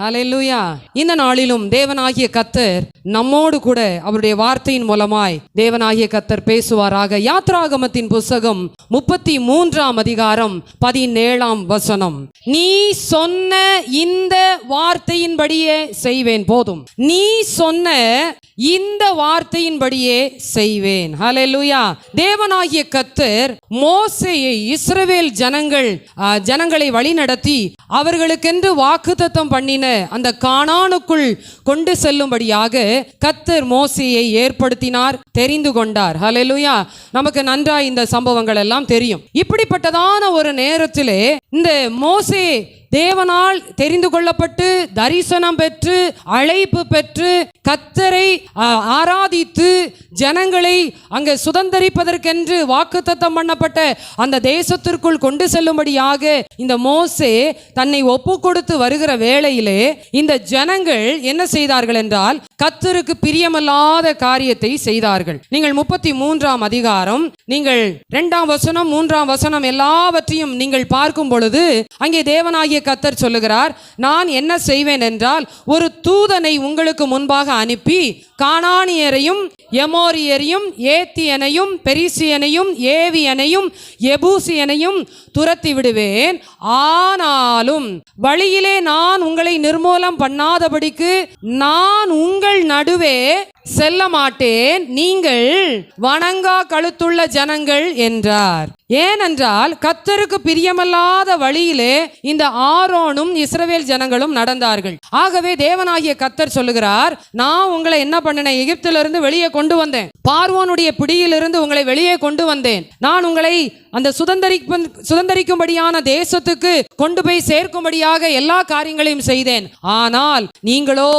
ஹல்லேலூயா. இந்த நாளிலும் தேவனாகிய கர்த்தர் நம்மோடு கூட அவருடைய வார்த்தையின் மூலமாய் தேவனாகிய கர்த்தர் பேசுவாராக. யாத்ராகமத்தின் புஸ்தகம் 33ஆம் அதிகாரம் 17ஆம் வசனம். நீ சொன்ன இந்த வார்த்தையின்படியே செய்வேன். போதும், நீ சொன்ன இந்த வார்த்தையின்படியே செய்வேன். ஹல்லேலூயா. தேவனாகிய கர்த்தர் மோசேயை இஸ்ரவேல் ஜனங்களை வழிநடத்தி அவர்களுக்கென்று வாக்குத்தத்தம் பண்ணின அந்த கானானுக்குள் கொண்டு செல்லும்படியாக கர்த்தர் மோசேயை ஏற்படுத்தினார், தெரிந்து கொண்டார். ஹல்லேலூயா. நமக்கு நன்றாய் இந்த சம்பவங்கள் எல்லாம் தெரியும். இப்படிப்பட்டதான ஒரு நேரத்திலே இந்த மோசே தேவனால் தெரிந்து கொள்ளப்பட்டு தரிசனம் பெற்று அழைப்பு பெற்று கர்த்தரை ஆராதித்து ஜனங்களை அங்கே சுதந்தரிப்பதற்கென்று வாக்குத்தத்தம் பண்ணப்பட்ட அந்த தேசத்திற்குள் கொண்டு செல்லும்படியாக இந்த மோசே தன்னை ஒப்பு கொடுத்து வருகிற வேளையிலே இந்த ஜனங்கள் என்ன செய்தார்கள் என்றால் கர்த்தருக்கு பிரியமல்லாத காரியத்தை செய்தார்கள். நீங்கள் 33ஆம் அதிகாரம் நீங்கள் 2ஆம் வசனம் 3ஆம் வசனம் எல்லாவற்றையும் நீங்கள் பார்க்கும் பொழுது அங்கே தேவனாகிய கர்த்தர் சொல்லுகிறார், நான் என்ன செய்வேன் என்றால் ஒரு தூதனை உங்களுக்கு முன்பாக அனுப்பி கானானியரையும் எமோரியரையும் ஏத்தியனையும் பெரிசியனையும் ஏவியனையும் எபூசியனையும் துரத்தி விடுவேன். ஆனாலும் வழியிலே நான் உங்களை நிர்மூலம் பண்ணாதபடிக்கு நான் உங்கள் நடுவே செல்ல மாட்டேன், நீங்கள் வணங்கா கழுத்துள்ள ஜனங்கள் என்றார். ஏனென்றால் கர்த்தருக்கு பிரியமல்லாத வழியிலே இந்த ஆரோனும் இஸ்ரவேல் ஜனங்களும் நடந்தார்கள். ஆகவே தேவனாகிய கர்த்தர் சொல்லுகிறார், நான் உங்களை என்ன பண்ணினேன், எகிப்திலிருந்து வெளியே கொண்டு வந்தேன், பார்வோனுடைய பிடியிலிருந்து உங்களை வெளியே கொண்டு வந்தேன், நான் உங்களை அந்த சுதந்தரிக்கும்படியான தேசத்துக்கு கொண்டு போய் சேர்க்கும்படியாக எல்லா காரியங்களையும் செய்தேன். ஆனால் நீங்களோ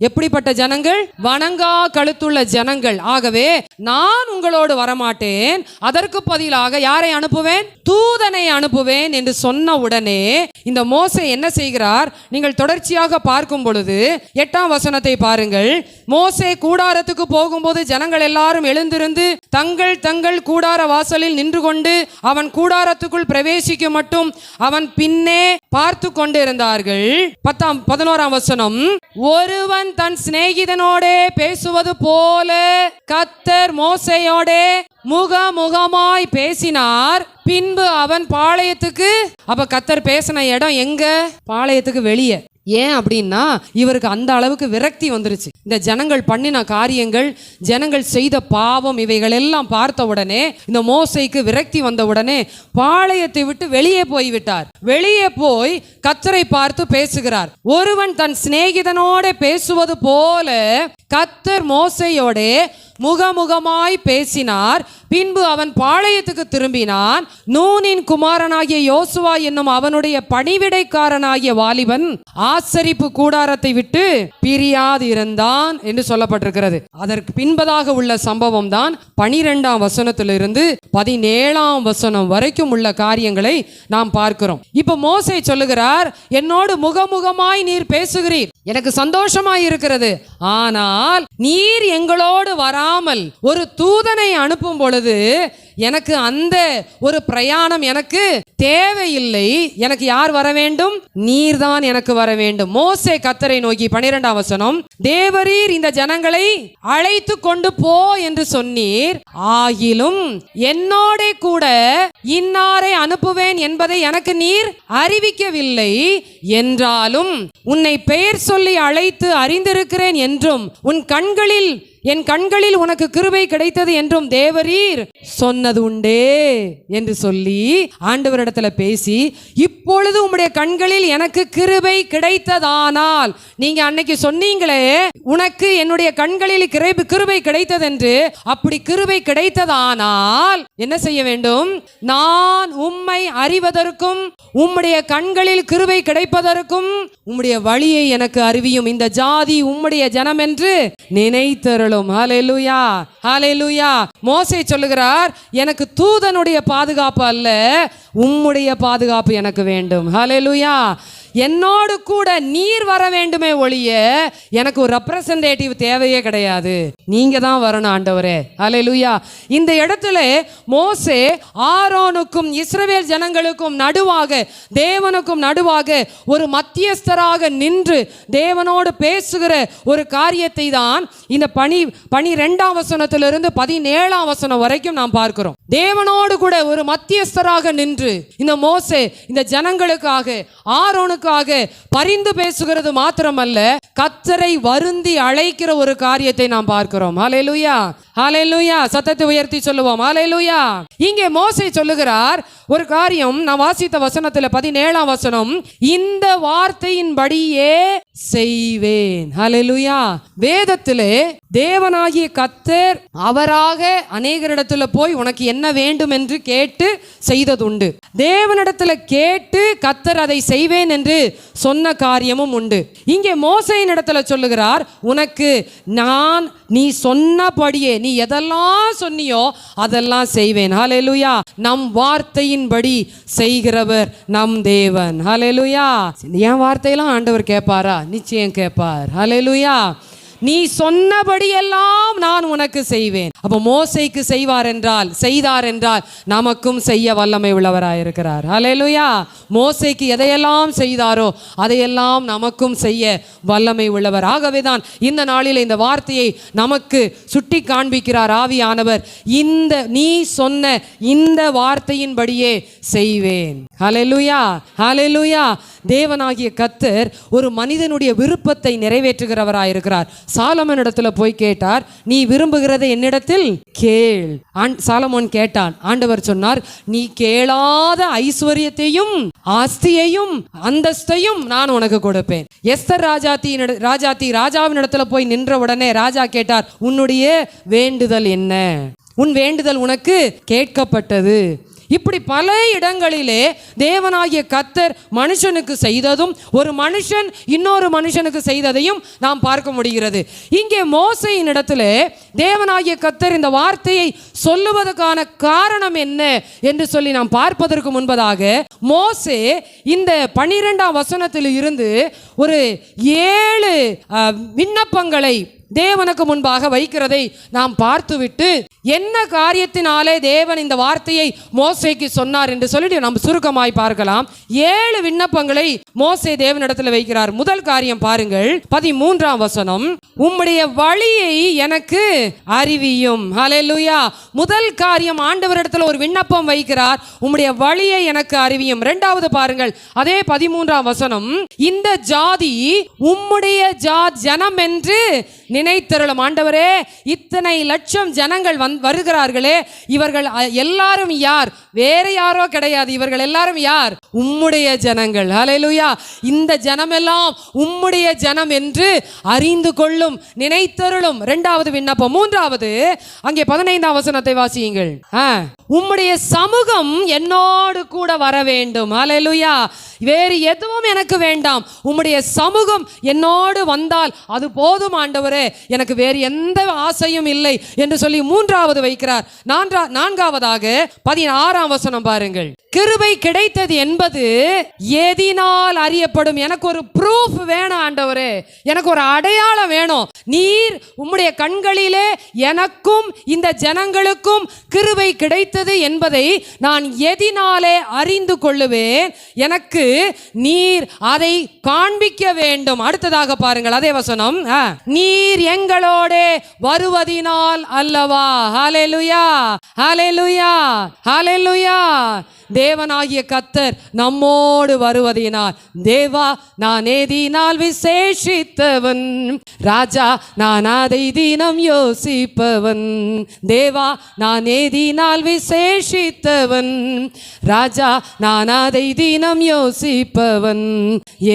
எப்படிப்பட்ட ஜனங்கள், வணங்கா கழுத்துள்ள ஜனங்கள். ஆகவே நான் உங்களோடு வரமாட்டேன், அதற்கு பதிலாக யாரை அனுப்புவேன், தூதனை அனுப்புவேன் என்று சொன்ன உடனே இந்த மோசே என்ன செய்கிறார், நீங்கள் தொடர்ச்சியாக பார்க்கும் பொழுது 8ஆம் வசனத்தை பாருங்கள். மோசே கூடாரத்துக்கு போகும்போது ஜனங்கள் எல்லாரும் எழுந்திருந்து தங்கள் தங்கள் கூடார வாசலில் நின்று கொண்டு அவன் கூடாரத்துக்குள் பிரவேசிக்க மட்டும் அவன் பின்னே பார்த்து கொண்டிருந்தார்கள். 11ஆம் வசனம். ஒருவன் தன் சிநேகிதனோடே பேசுவது போல கர்த்தர் மோசேயோடே முகமுகமாய் பேசினார். பின்பு அவன் பாளையத்துக்கு, அப்ப கர்த்தர் பேசின இடம் எங்க, பாளையத்துக்கு வெளியே. ஏன் அப்படின்னா இவருக்கு அந்த அளவுக்கு விரக்தி வந்துருச்சு. இந்த ஜனங்கள் பண்ணின காரியங்கள், ஜனங்கள் செய்த பாவம், இவைகள் எல்லாம் பார்த்த உடனே இந்த மோசேக்கு விரக்தி வந்த உடனே பாளையத்தை விட்டு வெளியே போய்விட்டார். வெளியே போய் கர்த்தரை பார்த்து பேசுகிறார். ஒருவன் தன் சிநேகிதனோட பேசுவது போல கர்த்தர் மோசேயோடே முகமுகமாய் பேசினார். பின்பு அவன் பாளையத்துக்கு திரும்பினான். நூனின் குமாரனாகிய யோசுவா என்னும் அவனுடைய பணிவிடைக்காரனாகிய வாலிபன் ஆசரிப்பு கூடாரத்தை விட்டு பிரியாது இருந்தான் என்று சொல்லப்பட்டிருக்கிறது. அதற்கு பின்பதாக உள்ள சம்பவம் தான் 12ஆம் வசனத்திலிருந்து 17ஆம் வசனம் வரைக்கும் உள்ள காரியங்களை நாம் பார்க்கிறோம். இப்ப மோசே சொல்லுகிறார், என்னோடு முகமுகமாய் நீர் பேசுகிறீர், எனக்கு சந்தோஷமாய் இருக்கிறது. ஆனால் நீர் எங்களோடு வராமல் ஒரு தூதனை அனுப்பும் பொழுது எனக்கு அந்த ஒரு பிரயாணம் எனக்கு தேவையில்லை. எனக்கு யார் வர வேண்டும், நீர்தான் எனக்கு வர வேண்டும். மோசே கர்த்தரை நோக்கி 12ஆம் வசனம், தேவரீர் இந்த ஜனங்களை அழைத்து கொண்டு போ என்று சொன்னீர், ஆகிலும் என்னோட கூட இன்னாரை அனுப்புவேன் என்பதை எனக்கு நீர் அறிவிக்கவில்லை. என்றாலும் உன்னை பெயர் சொல்லி அழைத்து அறிந்திருக்கிறேன் என்றும் என் கண்களில் உனக்கு கிருபை கிடைத்தது என்றும் தேவரீர் சொன்னது உண்டே என்று சொல்லி ஆண்டவரிடத்துல பேசி, இப்பொழுது உம்முடைய கண்களில் எனக்கு கிருபை கிடைத்ததானால், நீங்க அன்னைக்கு சொன்னீங்களே உனக்கு என்னுடைய கண்களில் கிருபை கிடைத்தது என்று, அப்படி கிருபை கிடைத்ததானால் என்ன செய்ய வேண்டும், நான் உம்மை அறிவதற்கும் உம்முடைய கண்களில் கிருபை கிடைப்பதற்கும் உம்முடைய வழியை எனக்கு அறிவியும். இந்த ஜாதி உம்முடைய ஜனம் என்று நினைத்தருளும். ஹல்லேலூயா, ஹல்லேலூயா. மோசே சொல்லுகிறார், எனக்கு தூதனுடைய பாதுகாப்பு அல்ல, உம்முடைய பாதுகாப்பு எனக்கு வேண்டும். ஹல்லேலூயா. என்னோடு கூட நீர் வர வேண்டுமே ஒழிய எனக்கு ஒரு ரெப்ரசன்டேட்டிவ் தேவையே கிடையாது, நீங்க தான் வரணும் ஆண்டவரே. ஹல்லேலூயா. இந்த இடத்துல மோசே ஆரோனுக்கும் இஸ்ரவேல் ஜனங்களுக்கும் நடுவாக, தேவனுக்கும் நடுவாக ஒரு மத்தியஸ்தராக நின்று தேவனோடு பேசுகிற ஒரு காரியத்தை தான் இந்த 12ஆம் வசனத்திலிருந்து 17ஆம் வசனம் வரைக்கும் நாம் பார்க்கிறோம். தேவனோடு கூட ஒரு மத்தியஸ்தராக நின்று இந்த மோசே இந்த ஜனங்களுக்காக, ஆரோனுக்காக பரிந்து பேசுகிறது மாத்திரமல்ல, கர்த்தரை வருந்தி அழைக்கிற ஒரு காரியத்தை நாம் பார்க்கிறோம். ஹல்லேலூயா, ஹல்லேலூயா. சத்தத்தை உயர்த்தி சொல்லுவோம் ஹல்லேலூயா. இங்கே மோசே சொல்லுகிறார் ஒரு காரியம். நான் வாசித்த வசனத்தில் 17ஆம் வசனம், இந்த வார்த்தையின்படியே செய்வேன். ஹல்லேலூயா. வேதத்திலே தேவனாகிய கர்த்தர் அவராக அநேகரிடத்துல போய் உனக்கு என்ன வேண்டும் என்று கேட்டு செய்ததுண்டு. தேவனிடத்துல கேட்டு கர்த்தர் அதை செய்வேன் என்று சொன்ன காரியமும் உண்டு. இங்கே மோசேயின் இடத்துல சொல்லுகிறார், உனக்கு நான் நீ சொன்னபடியே, நீ எதெல்லாம் சொன்னியோ அதெல்லாம் செய்வேன். ஹல்லேலூயா. நம் வார்த்தையின்படி செய்கிறவர் நம் தேவன். ஹல்லேலூயா. என் வார்த்தையெல்லாம் ஆண்டவர் கேட்பாரா? நிச்சயம் கேட்பார். ஹல்லேலூயா. நீ சொன்னபடி எல்லாம் நான் உனக்கு செய்வேன். அப்ப மோசேக்கு செய்வார் என்றால், செய்தார் என்றால் நமக்கும் செய்ய வல்லமை உள்ளவராயிருக்கிறார். ஹல்லேலூயா. மோசேக்கு எதையெல்லாம் செய்தாரோ அதையெல்லாம் நமக்கும் செய்ய வல்லமை உள்ளவர். ஆகவேதான் இந்த நாளில் இந்த வார்த்தையை நமக்கு சுட்டி காண்பிக்கிறார் ஆவியானவர். இந்த நீ சொன்ன இந்த வார்த்தையின்படியே செய்வேன். ஹல்லேலூயா, ஹல்லேலூயா. தேவனாகிய கர்த்தர் ஒரு மனிதனுடைய விருப்பத்தை நிறைவேற்றுகிறவராயிருக்கிறார். சாலமோன் இடத்துல போய் கேட்டார், நீ விரும்புகிறதை என்னிடத்தில் கேள். சாலமோன் கேட்டான். ஆண்டவர் சொன்னார், நீ கேளாத ஐஸ்வர்யத்தையும் ஆஸ்தியையும் அந்தஸ்தையும் நான் உனக்கு கொடுப்பேன். எஸ்தர் ராஜாவின் இடத்துல போய் நின்ற உடனே ராஜா கேட்டார், உன்னுடைய வேண்டுதல் என்ன? உன் வேண்டுதல் உனக்கு கேட்கப்பட்டது. இப்படி பல இடங்களிலே தேவனாகிய கர்த்தர் மனுஷனுக்கு செய்ததும் ஒரு மனுஷன் இன்னொரு மனுஷனுக்கு செய்ததையும் நாம் பார்க்க முடிகிறது. இங்கே மோசேயின் இடத்துல தேவனாகிய கர்த்தர் இந்த வார்த்தையை சொல்லுவதற்கான காரணம் என்ன என்று சொல்லி நாம் பார்ப்பதற்கு முன்பதாக, மோசே இந்த 12ஆம் வசனத்தில் இருந்து ஒரு 7 விண்ணப்பங்களை தேவனுக்கு முன்பாக வைக்கிறதை நாம் பார்த்துவிட்டு, என்ன காரியத்தினாலே தேவன் இந்த வார்த்தையை மோசேக்கு சொன்னார் என்று சொல்லிட்டு நாம் சுருக்கமாய் பார்க்கலாம். 7 விண்ணப்பங்களை மோசே தேவனிடத்தில் வைக்கிறார். முதல் காரியம் பாருங்கள், 13ஆம் வசனம், உம்முடைய வழியை எனக்கு அறிவியும். ஹல்லேலூயா. முதல் காரியம், ஆண்டவரிடத்தில் ஒரு விண்ணப்பம் வைக்கிறார், உம்முடைய வழியை எனக்கு அறிவியும். இரண்டாவது பாருங்கள், அதே 13ஆம் வசனம், இந்த ஜாதி உம்முடைய ஜனம் என்று நினைத்தருளும். ஆண்டவரே, இத்தனை லட்சம் ஜனங்கள் வருகிறார்களே, இவர்கள் எல்லாரும் யார்? வேற யாரோ கிடையாது. இவர்கள் எல்லாரும் யார்? உம்முடைய ஜனங்கள். ஹல்லேலூயா. இந்த ஜனமெல்லாம் உம்முடைய ஜனம் என்று அறிந்து கொள்ளும், நினைத்தருளும். இரண்டாவது விண்ணப்பம். மூன்றாவது, அங்கே 15ஆம் வசனத்தை வாசியுங்கள். உம்முடைய சமூகம் என்னோடு கூட வர வேண்டும். ஹல்லேலூயா. வேறு எதுவும் எனக்கு வேண்டாம், உம்முடைய சமூகம் என்னோடு வந்தால் அது போதும் ஆண்டவரே, எனக்கு வேறு எந்த ஆசையும் இல்லை என்று சொல்லி மூன்றாவது வைக்கிறார். நான்காவதாக 16ஆம் வசனம் பாருங்கள், கிருபை கிடைத்தது என்பது எதினால் அறியப்படும்? எனக்கு ஒரு ப்ரூஃப் வேணும் ஆண்டவரே, எனக்கு ஒரு அடையாளம் வேணும். நீர் உம்முடைய கண்களிலே எனக்கும் இந்த ஜனங்களுக்கும் கிருபை கிடைத்தது என்பதை நான் எதினாலே அறிந்து கொள்ளுவேன்? எனக்கு நீர் அதை காண்பிக்க வேண்டும். அடுத்ததாக பாருங்கள், அதே வசனம், நீர் எங்களோட வருவதினால் அல்லவா? ஹல்லேலூயா, ஹல்லேலூயா, ஹல்லேலூயா. தேவனாகிய கர்த்தர் நம்மோடு வருவதினால், தேவா நான் ஏதினால் விசேஷித்தவன், ராஜா நான் அதை தினம் யோசிப்பவன். தேவா நான் ஏதினால் விசேஷித்தவன், ராஜா நான் அதை தினம் யோசிப்பவன்.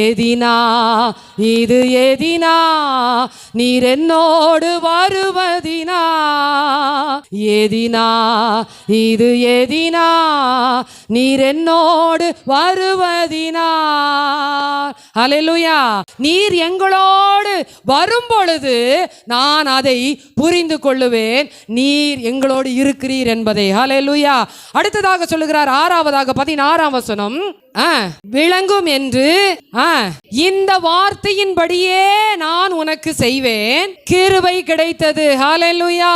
ஏதினா இது ஏதினா, நீர் என்னோடு வருவதினா, ஏதினா இது ஏதினா, நீர் என்னோடு வருவதினார். ஹல்லேலூயா. நீர் எங்களோடு வரும் பொழுது நான் அதை புரிந்து கொள்ளுவேன், நீர் எங்களோடு இருக்கிறீர் என்பதை. ஹல்லேலூயா. அடுத்ததாக சொல்லுகிறார், ஆறாவதாக 16ஆம் வசனம், விளங்கும் என்று இந்த வார்த்தையின்படியே நான் உனக்கு செய்வேன். கிருபை கிடைத்தது. ஹல்லேலூயா.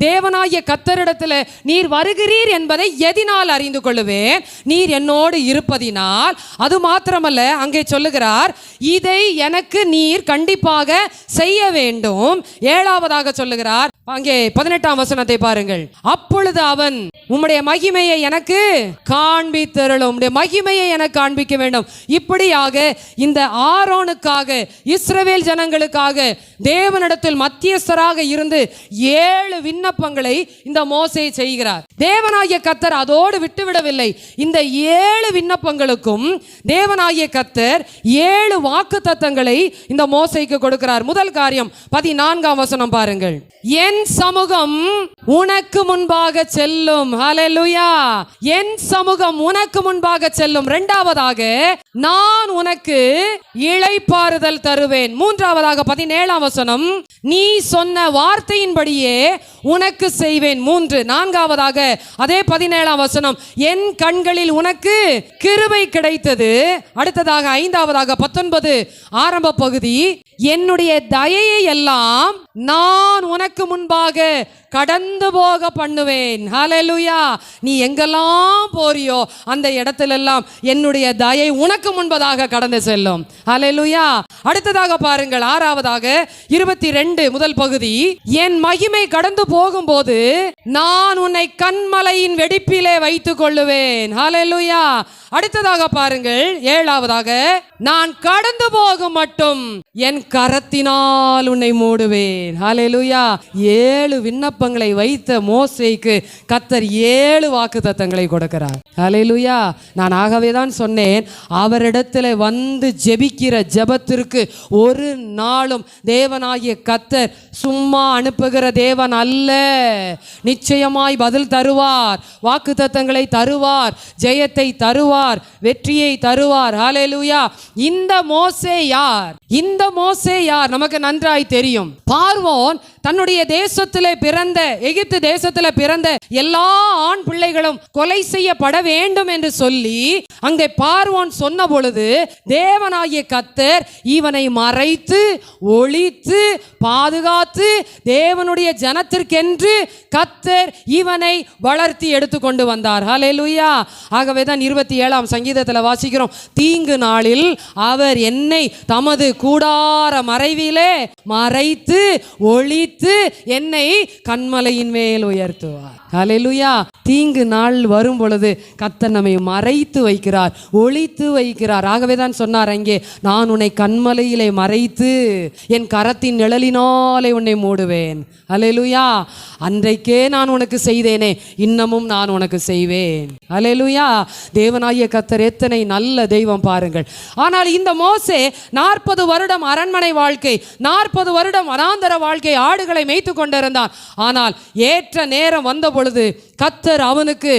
தேவனாகிய கர்த்தரிடத்தில் நீர் வருகிறீர் என்பதை எதினால் அறிந்து கொள்ளுவேன்? நீர் என்னோடு இருப்பதினால். அது மாத்திரமல்ல, அங்கே சொல்லுகிறார், இதை எனக்கு நீர் கண்டிப்பாக செய்ய வேண்டும். ஏழாவதாக சொல்லுகிறார், அங்கே 18ஆம் வசனத்தை பாருங்கள். அப்பொழுது அவன், உம்முடைய மகிமையை எனக்கு காண்பித்தருளும், உம்முடைய மகிமையை எனக்கு காண்பிக்க வேண்டும். இப்படியாக இந்த ஆரோனுக்காக, இஸ்ரவேல் ஜனங்களுக்காக தேவனிடத்தில் மத்தியஸ்தராக இருந்து 7 விண்ணப்பங்களை இந்த மோசே செய்கிறார். தேவனாகிய கர்த்தர் அதோடு விட்டுவிடவில்லை. இந்த 7 விண்ணப்பங்களுக்கும் தேவனாகிய கர்த்தர் 7 வாக்குத்தத்தங்களை இந்த மோசேக்கு கொடுக்கிறார். முதல் காரியம் 14ஆம் வசனம் பாருங்கள். என் சமூகம் உனக்கு முன்பாக செல்லும். ஹல்லேலூயா. என் சமூகம் உனக்கு முன்பாக செல்லும். இரண்டாவதாக, நான் உனக்கு இளைப்பாறுதல் தருவேன். மூன்றாவதாக 17ஆம் வசனம், நீ சொன்ன வார்த்தையின்படியே உனக்கு செய்வேன். 3. நான்காவதாக அதே 17ஆம் வசனம், என் கண்களில் உனக்கு கிருபை கிடைத்தது. அடுத்ததாக 5ஆவதாக 19 ஆரம்ப பகுதி, என்னுடைய தயையை எல்லாம் நான் உனக்கு முன்பாக கடந்து போக பண்ணுவேன். ஹல்லேலூயா. நீ எங்கெல்லாம் போறியோ அந்த இடத்திலெல்லாம் என்னுடைய தயை உனக்கு முன்பதாக கடந்து செல்லும். ஹல்லேலூயா. அடுத்ததாக பாருங்கள், 6ஆவதாக 22 முதல் பகுதி, என் மகிமை கடந்து போகும்போது நான் உன்னை கன்மலையின் வெடிப்பிலே வைத்துக் கொள்ளுவேன். ஹல்லேலூயா. அடுத்ததாக பாருங்கள், 7ஆவதாக, நான் கடந்து போகும் மட்டும் என் கரத்தினால் உன்னை மூடுவேன். ஹல்லேலூயா. 7 விண்ணப்பங்களை வைத்த மோசேக்கு கர்த்தர் 7 வாக்குத்தத்தங்களை கொடுக்கிறார். ஹல்லேலூயா. நான் ஆகவே தான் சொன்னேன், அவரிடத்தில் வந்து ஜெபிக்கிற ஜெபத்திற்கு ஒரு நாளும் தேவனாகிய கர்த்தர் சும்மா அனுப்புகிற தேவன் அல்ல. நிச்சயமாய் பதில் தருவார், வாக்குத்தத்தங்களை தருவார், ஜெயத்தை தருவார், வெற்றியை தருவார். ஹல்லேலூயா. இந்த மோசே யார்? இந்த மோசே யார்? நமக்கு நன்றாய் தெரியும். பார்வோன் தன்னுடைய தேசத்திலே பிறந்த, எகிப்து தேசத்திலே பிறந்த எல்லா ஆண் பிள்ளைகளும் கொலை செய்யப்பட வேண்டும் என்று சொல்லி அங்கே பார்வோன் சொன்ன பொழுது தேவனாகிய கர்த்தர் இவனை மறைத்து ஒளித்து பாதுகாத்து தேவனுடைய ஜனத்திற்கென்று கர்த்தர் இவனை வளர்த்தி எடுத்துக்கொண்டு வந்தார். ஹல்லேலூயா. ஆகவே தான் 27ஆம் சங்கீதத்தில் வாசிக்கிறோம், தீங்கு நாளில் அவர் என்னை தமது கூடார மறைவிலே மறைத்து ஒளித்து என்னை கன்மலையின் மேல் உயர்த்துவார். ஹல்லேலூயா. தீங்கு நாள் வரும் பொழுது கர்த்தர் நம்மை மறைத்து வைக்கிறார், ஒளித்து வைக்கிறார். ஆகவே தான் சொன்னார் அங்கே, நான் உன்னை கன்மலையிலே மறைத்து என் கரத்தின் நிழலினாலே உன்னை மூடுவேன். ஹல்லேலூயா. அன்றைக்கே நான் உனக்கு செய்தேனே, இன்னமும் நான் உனக்கு செய்வேன். ஹல்லேலூயா. தேவனாகிய கர்த்தர் எத்தனை நல்ல தெய்வம் பாருங்கள். ஆனால் இந்த மோசே 40 வருடம் அரண்மனை வாழ்க்கை, 40 வருடம் வனாந்தர வாழ்க்கை, ஆடுகளை மேய்த்து கொண்டிருந்தான். ஆனால் ஏற்ற நேரம் வந்த பொழுது கர்த்தர் அவனுக்கு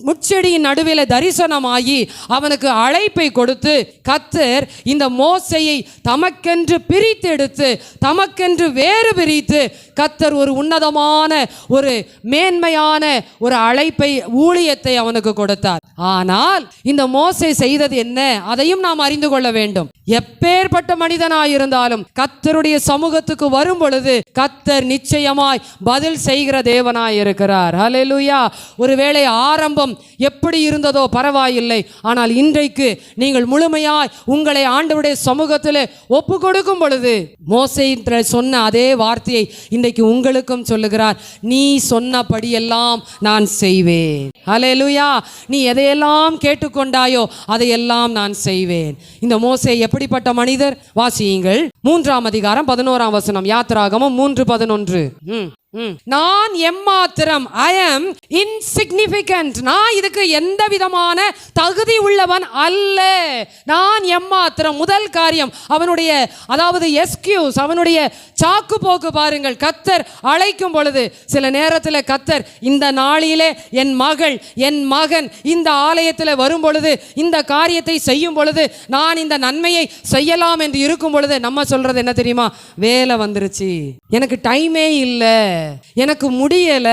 முட்செடியின் நடுவில் தரிசனமாகி அவனுக்கு அழைப்பை கொடுத்து கர்த்தர் இந்த மோசேயை தமக்கென்று பிரித்து எடுத்து தமக்கென்று வேறு பிரித்து கர்த்தர் ஒரு உன்னதமான, ஒரு மேன்மையான ஒரு அழைப்பை, ஊழியத்தை அவனுக்கு கொடுத்தார். ஆனால் இந்த மோசே செய்தது என்ன? அதையும் நாம் அறிந்து கொள்ள வேண்டும். எப்பேற்பட்ட மனிதனாயிருந்தாலும் கர்த்தருடைய சமூகத்துக்கு வரும் பொழுது கர்த்தர் நிச்சயமாய் பதில் செய்கிற தேவனாய் இருக்கிறார். ஹல்லேலூயா. ஒருவேளை ஆரம்பம் எப்படி இருந்ததோ பரவாயில்லை, ஆனால் இன்றைக்கு நீங்கள் முழுமையாய் உங்களை ஆண்டவருடைய சமூகத்தில் ஒப்பு கொடுக்கும் பொழுது மோசே சொன்ன அதே வார்த்தையை இன்றைக்கு உங்களுக்கும் சொல்லுகிறார், நீ சொன்னபடியெல்லாம் நான் செய்வேன். ஹல்லேலூயா. நீ எதையெல்லாம் கேட்டுக்கொண்டாயோ அதையெல்லாம் நான் செய்வேன். இந்த மோசே எப்படிப்பட்ட மனிதர்? வாசியுங்கள் 3ஆம் அதிகாரம் 11ஆம் வசனம், யாத்திராகமம் 3:11. நான் எம்மாத்திரம், ஐ அம் இன்சிக்னிஃபிகன்ட், நான் இதுக்கு எந்த விதமான தகுதி உள்ளவன் அல்ல. நான் எம்மாத்திரம். முதல் காரியம் அவனுடைய, அதாவது எஸ்கியூஸ், அவனுடைய சாக்கு போக்கு பாருங்கள். கர்த்தர் அழைக்கும் பொழுது சில நேரத்தில் கர்த்தர் இந்த நாளிலே என் மகள், என் மகன் இந்த ஆலயத்தில் வரும் பொழுது, இந்த காரியத்தை செய்யும் பொழுது, நான் இந்த நன்மையை செய்யலாம் என்று இருக்கும் பொழுது நம்ம சொல்றது என்ன தெரியுமா? வேலை வந்துருச்சு, எனக்கு டைமே இல்லை, எனக்கு முடியல,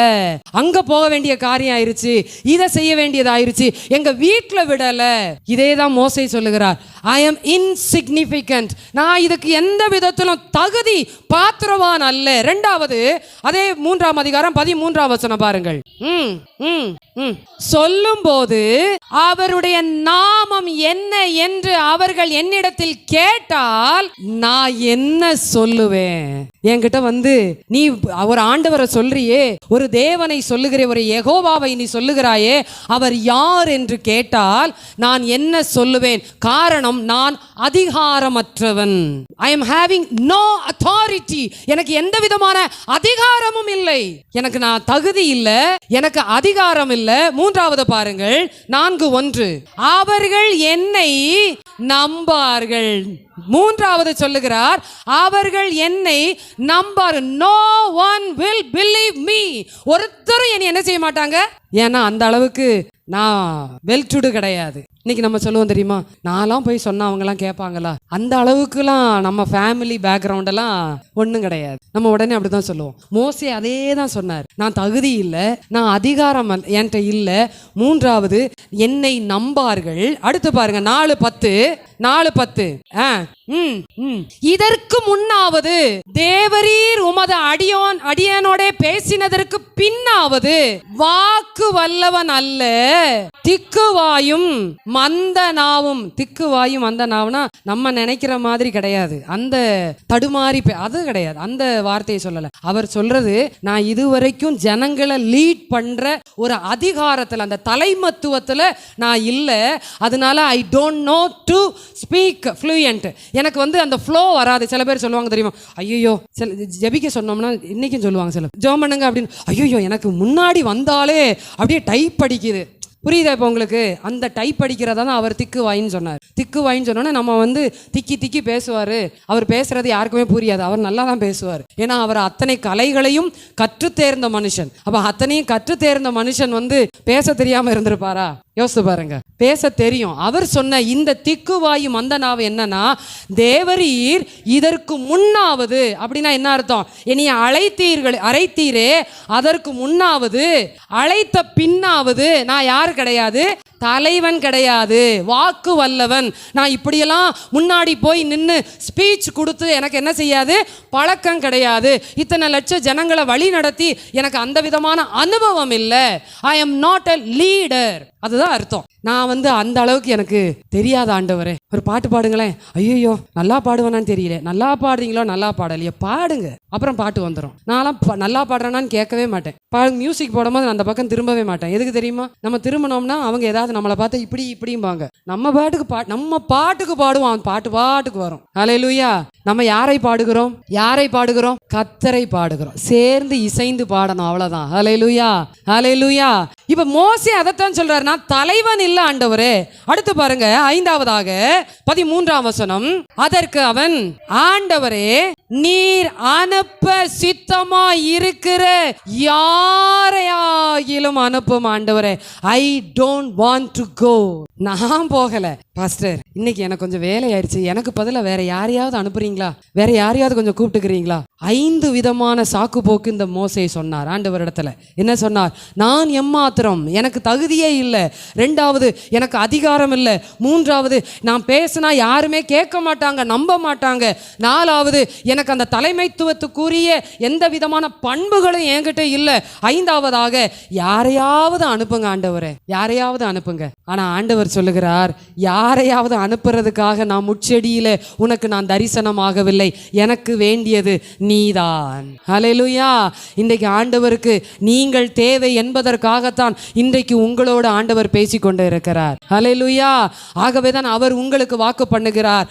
அங்க போக வேண்டிய காரியம் ஆயிருச்சு, இதை செய்ய வேண்டியதாயிருச்சு, எங்க வீட்டில் விடல. இதே தான் மோசே சொல்லுகிறார், ஐ எம் இன்சிக்னிஃபிகன்ட், நான் இதுக்கு எந்த விதத்திலும் தகுதி பாத்திரவான் அல்ல. இரண்டாவது அதே 3ஆம் அதிகாரம் 13ஆம் வசனம் பாருங்கள். சொல்லும் போது அவருடைய நாமம் என்ன என்று அவர்கள் என்னிடத்தில் கேட்டால் நான் என்ன சொல்லுவேன்? என்கிட்ட வந்து நீ ஒரு ஆண்டவரை சொல்றியே, ஒரு தேவனை சொல்லுகிற, ஒரு யெகோவாவை நீ சொல்லுகிறாயே, அவர் யார் என்று கேட்டால் நான் என்ன சொல்லுவேன்? காரணம், நான் அதிகாரமற்றவன். I am having no authority. எனக்கு எந்த விதமான அதிகாரமும் இல்லை, எனக்கு நான் தகுதி இல்லை, எனக்கு அதிகாரம் இல்லை. மூன்றாவது பாருங்கள், 4:1, அவர்கள் என்னை நம்பார்கள். மூன்றாவது சொல்லுகிறார், அவர்கள் என்னை நம்பார். No one will believe me. ஒருத்தரும் என்னை என்ன செய்ய மாட்டாங்க, ஏன்னா அந்த அளவுக்கு நான் வெல் டு கிடையாது. இன்னைக்கு நம்ம சொல்லுவோம் தெரியுமா, நான்லாம் போய் சொன்னா அவங்கலாம் கேட்பாங்களா? அந்த அளவுக்குலாம் நம்ம ஃபேமிலி பேக்ரவுண்டெல்லாம் ஒன்றும் கிடையாது. நம்ம உடனே அப்படிதான் சொல்லுவோம். மோசே அதே தான் சொன்னார், நான் தகுதி இல்லை, நான் அதிகாரம் என்கிட்ட இல்லை. மூன்றாவது, என்னை நம்பார்கள். அடுத்து பாருங்க 4:10. இதற்கு முன்னாவது தேவரீர் உமது அடியானோட பேசினதற்கு பின்னாவது வாக்கு வல்லவன் அல்ல, திக்குவாயும் மந்த நாவும். திக்குவாயும் மந்த நாவுனா நம்ம நினைக்கிற மாதிரி கிடையாது, அந்த தடுமாறி அது கிடையாது, அந்த வார்த்தையை சொல்லல. அவர் சொல்றது, நான் இதுவரைக்கும் ஜனங்களை லீட் பண்ற ஒரு அதிகாரத்துல, அந்த தலைமத்துவத்துல நான் இல்லை. அதனால I don't know to speak fluent. எனக்கு வந்து அந்த ஃப்ளோ வராது. சில பேர் சொல்லுவாங்க தெரியுமா, ஐயோ ஜெபிக்க சொன்னோம்னா இன்னைக்கும் சொல்லுவாங்க, சில ஜெபம் பண்ணுங்க அப்படின்னு, ஐயோ எனக்கு முன்னாடி வந்தாலே அப்படியே டைப் அடிக்குது. புரியுதா இப்போ உங்களுக்கு? அந்த டைப் அடிக்கிறதா தான் அவர் திக்கு வாயின்னு சொன்னார். திக்கு வாயின்னு சொன்னோன்னே நம்ம வந்து திக்கி பேசுவார். அவர் பேசுறது யாருக்குமே புரியாது, அவர் நல்லா தான் பேசுவார். ஏன்னா அவர் அத்தனை கலைகளையும் கற்று தேர்ந்த மனுஷன். அப்போ அத்தனையும் கற்று தேர்ந்த மனுஷன் வந்து பேச தெரியாமல் இருந்திருப்பாரா? யோசித்து பாருங்க, பேச தெரியும். அவர் சொன்ன இந்த திக்குவாயும் அந்த நாவு என்னன்னா, தேவரீர் இதற்கு முன்னாவது அப்படின்னா என்ன அர்த்தம்? என்னைய அழைத்தீரே, அதற்கு முன்னாவது, அழைத்த பின்னாவது நான் யாரு கிடையாது, தலைவன் கிடையாது, வாக்கு வல்லவன். நான் இப்படியெல்லாம் முன்னாடி போய் நின்று ஸ்பீச் கொடுத்து எனக்கு என்ன செய்யாது, பழக்கம் கிடையாது. இத்தனை லட்சம் ஜனங்களை வழி நடத்தி எனக்கு அந்த விதமான அனுபவம் இல்லை. I am not a leader. அதுதான் அர்த்தம். நான் வந்து அந்த அளவுக்கு எனக்கு தெரியாத ஆண்டவரே, ஒரு பாட்டு பாடுங்களேன். ஐயோ நல்லா பாடுவேனான்னு தெரியல. நல்லா பாடுறீங்களோ, நல்லா பாடலையே, பாடுங்க, அப்புறம் பாட்டு வந்துடும். நான்லாம் நல்லா பாடுறேனான்னு கேட்கவே மாட்டேன். மியூசிக் போடும்போது நான் அந்த பக்கம் திரும்பவே மாட்டேன். எதுக்கு தெரியுமா? நம்ம திரும்பினோம்னா அவங்க ஏதாவது நம்மளை பார்த்து இப்படிம்பாங்க. நம்ம பாட்டுக்கு பாடுவோம், பாட்டுக்கு வரும். ஹல்லேலூயா. நம்ம யாரை பாடுகிறோம்? கர்த்தரை பாடுகிறோம். சேர்ந்து இசைந்து பாடணும், அவ்வளவுதான். ஹல்லேலூயா. இப்ப மோசே அதைத்தான் சொல்றாரு, நான் தலைவன் இல்ல ஆண்டவரே. அடுத்து பாருங்க 5ஆவதாக 13ஆம் வசனம். அதற்கு அவன், ஆண்டவரே நீர் அனுப்ப சித்தமா இருக்கிற யாரையாகிலும் அனுப்பும் ஆண்டவரே. I don't want to go. நான் போகல பாஸ்டர், இன்னைக்கு எனக்கு கொஞ்சம் வேலை ஆயிடுச்சு, எனக்கு பதிலாக வேற யாரையாவது அனுப்புறீங்களா, வேற யாரையாவது கொஞ்சம் கூப்பிட்டுக்கிறீங்களா? 5 விதமான சாக்கு போக்கு இந்த மோசே சொன்னார் ஆண்டவரிடத்துல. என்ன சொன்னார்? நான் எம்மாத்திரம், எனக்கு தகுதியே இல்லை. 2வது, எனக்கு அதிகாரம் இல்லை. 3வது, நான் பேசினா யாருமே கேட்க மாட்டாங்க, நம்ப மாட்டாங்க. 4வது, எனக்கு அந்த தலைமைத்துவத்துக்குரிய எந்த விதமான பண்புகளும் என்கிட்ட இல்லை. 5ஆவதாக, யாரையாவது அனுப்புங்க ஆண்டவரே, யாரையாவது அனுப்புங்க. ஆனா ஆண்டவர் சொல்லுகிறார், யாரையாவது அனுப்புறதுக்காக நான் முச்செடியில உனக்கு நான் தரிசனமாகவில்லை, எனக்கு வேண்டியது நீதான். ஹல்லேலூயா. இன்றைக்கு ஆண்டவருக்கு நீங்கள் தேவை என்பதற்காகத்தான் இன்றைக்கு உங்களோட ஆண்டவர் பேசிக்கொண்டு இருக்கிறார். ஹல்லேலூயா. ஆகவேதான் அவர் உங்களுக்கு வாக்கு பண்ணுகிறார்.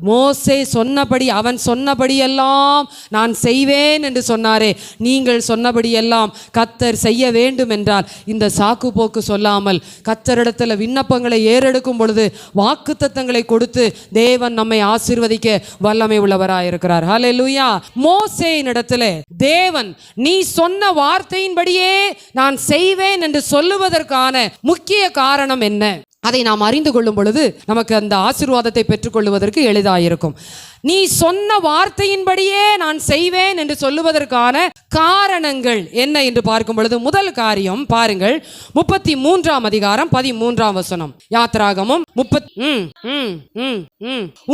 மோசே சொன்னபடி, அவன் சொன்னபடி எல்லாம் நான் செய்வேன் என்று சொன்னாரே, நீங்கள் சொன்னபடி எல்லாம் கர்த்தர் செய்ய வேண்டும் என்றால் இந்த சாக்கு போக்கு சொல்லாமல் கர்த்தரிடத்தில் விண்ணப்பங்களை ஏறெடுக்கும் பொழுது வாக்குத்தத்தங்களை கொடுத்து தேவன் நம்மை ஆசீர்வதிக்க வல்லமை உள்ளவராய் இருக்கிறார். ஹல்லேலூயா. மோசேயின் இடத்துல தேவன் நீ சொன்ன வார்த்தையின்படியே நான் செய்வேன் என்று சொல்லுவதற்கான முக்கிய காரணம் என்ன? அதை நாம் அறிந்து கொள்ளும் பொழுது நமக்கு அந்த ஆசீர்வாதத்தை பெற்றுக்கொள்வதற்கு எளிதாயிருக்கும். நீ சொன்ன வார்த்தையின்படியே நான் செய்வேன் என்று சொல்லுவதற்கான காரணங்கள் என்ன என்று பார்க்கும் பொழுது முதல் காரியம் பாருங்கள், 33ஆம் அதிகாரம் 13ஆம் வசனம். யாத்திராகமம் 30.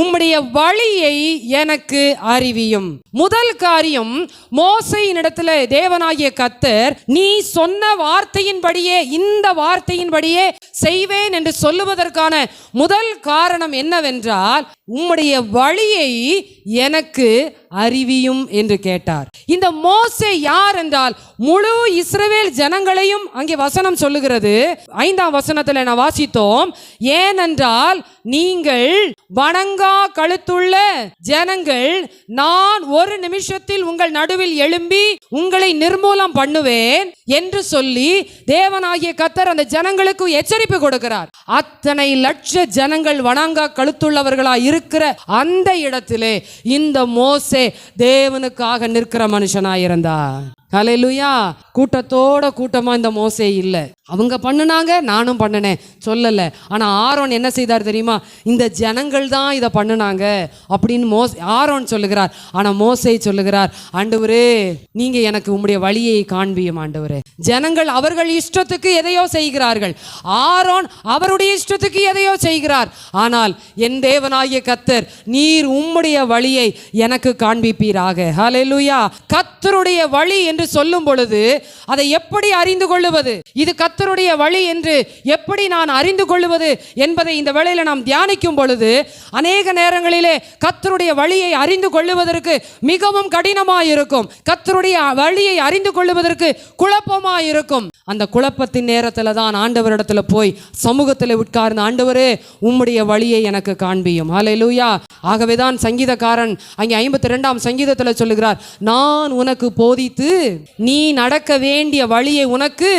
உம்முடைய வழியை எனக்கு அறிவியும். முதல் காரியம், மோசேயினிடத்தில் தேவனாகிய கர்த்தர் நீ சொன்ன வார்த்தையின்படியே, இந்த வார்த்தையின்படியே செய்வேன் என்று சொல்லுவதற்கான முதல் காரணம் என்னவென்றால், உம்முடைய வழியை எனக்கு அறிவியும் என்று கேட்டார். இந்த மோசே யார் என்றால் முழு இஸ்ரவேல் ஜனங்களையும் அங்கே வசனம் சொல்லுகிறது. 5ஆம் வசனத்தில் நான் வாசித்தோம், ஏனென்றால் நீங்கள் வணங்கா கழுத்துள்ள ஜனங்கள், நான் ஒரு நிமிஷத்தில் உங்கள் நடுவில் எழும்பி உங்களை நிர்மூலம் பண்ணுவேன் என்று சொல்லி தேவனாகிய கர்த்தர் அந்த ஜனங்களுக்கு எச்சரிப்பு கொடுக்கிறார். அத்தனை லட்ச ஜனங்கள் வணங்கா கழுத்துள்ளவர்களாய் இருக்கிற அந்த இடத்திலே இந்த மோசே தேவனுக்காக நிற்கிற மனுஷனாயிருந்தார். ஹல்லேலூயா. கூட்டத்தோட கூட்டமா இந்த மோசே இல்லை. அவங்க பண்ணுனாங்க, நானும் பண்ணினேன் சொல்லல. ஆனா ஆரோன் என்ன செய்தார் தெரியுமா? இந்த ஜனங்கள் தான் இதை பண்ணுனாங்க அப்படின்னு ஆரோன் சொல்லுகிறார். ஆனா மோசே சொல்லுகிறார், ஆண்டவரே நீங்க எனக்கு உம்முடைய வழியை காண்பியும் ஆண்டவரே. ஜனங்கள் அவர்கள் இஷ்டத்துக்கு எதையோ செய்கிறார்கள், ஆரோன் அவருடைய இஷ்டத்துக்கு எதையோ செய்கிறார். ஆனால் என் தேவனாகிய கர்த்தர் நீர் உம்முடைய வழியை எனக்கு காண்பிப்பீராக. ஹல்லேலூயா. கர்த்தருடைய வழி என்று சொல்லும் பொழுது அதை எப்படி அறிந்து கொள்ளுவது, இது கர்த்தருடைய வழி என்று எப்படி நான் அறிந்து கொள்ளுவது என்பதை இந்த வேளையில நாம் தியானிக்கும் பொழுது அநேக நேரங்களிலே கர்த்தருடைய வழியை அறிந்து கொள்ளுவதற்கு மிகவும் கடினமாயிருக்கும். கர்த்தருடைய வழியை அறிந்து கொள்ளுவதற்கு குழப்பமாயிருக்கும். அந்த குழப்பத்தின் நேரத்தில் தான் ஆண்டவரிடத்தில் போய் சமூகத்தில் உட்கார்ந்து, ஆண்டவரே உம்முடைய வழியை எனக்கு காண்பியும். ஹல்லேலூயா. ஆகவேதான் சங்கீதக்காரன் அங்கே 52ஆம் சங்கீதத்தில் சொல்லுகிறார், நான் உனக்கு போதித்து நீ நடக்க வேண்டிய வழியை உனக்கு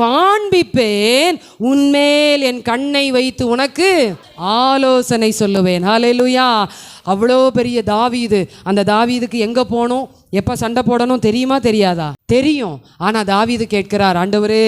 காண்பிப்பேன், உன்மேல் என் கண்ணை வைத்து உனக்கு ஆலோசனை சொல்லுவேன். ஹல்லேலூயா. அவ்வளோ பெரிய தாவீது, அந்த தாவீதுக்கு எங்க போகணும், எப்போ சண்டை போடணும் தெரியுமா தெரியாதா? தெரியும். ஆனால் தாவீது கேட்கிறார், ஆண்டவரே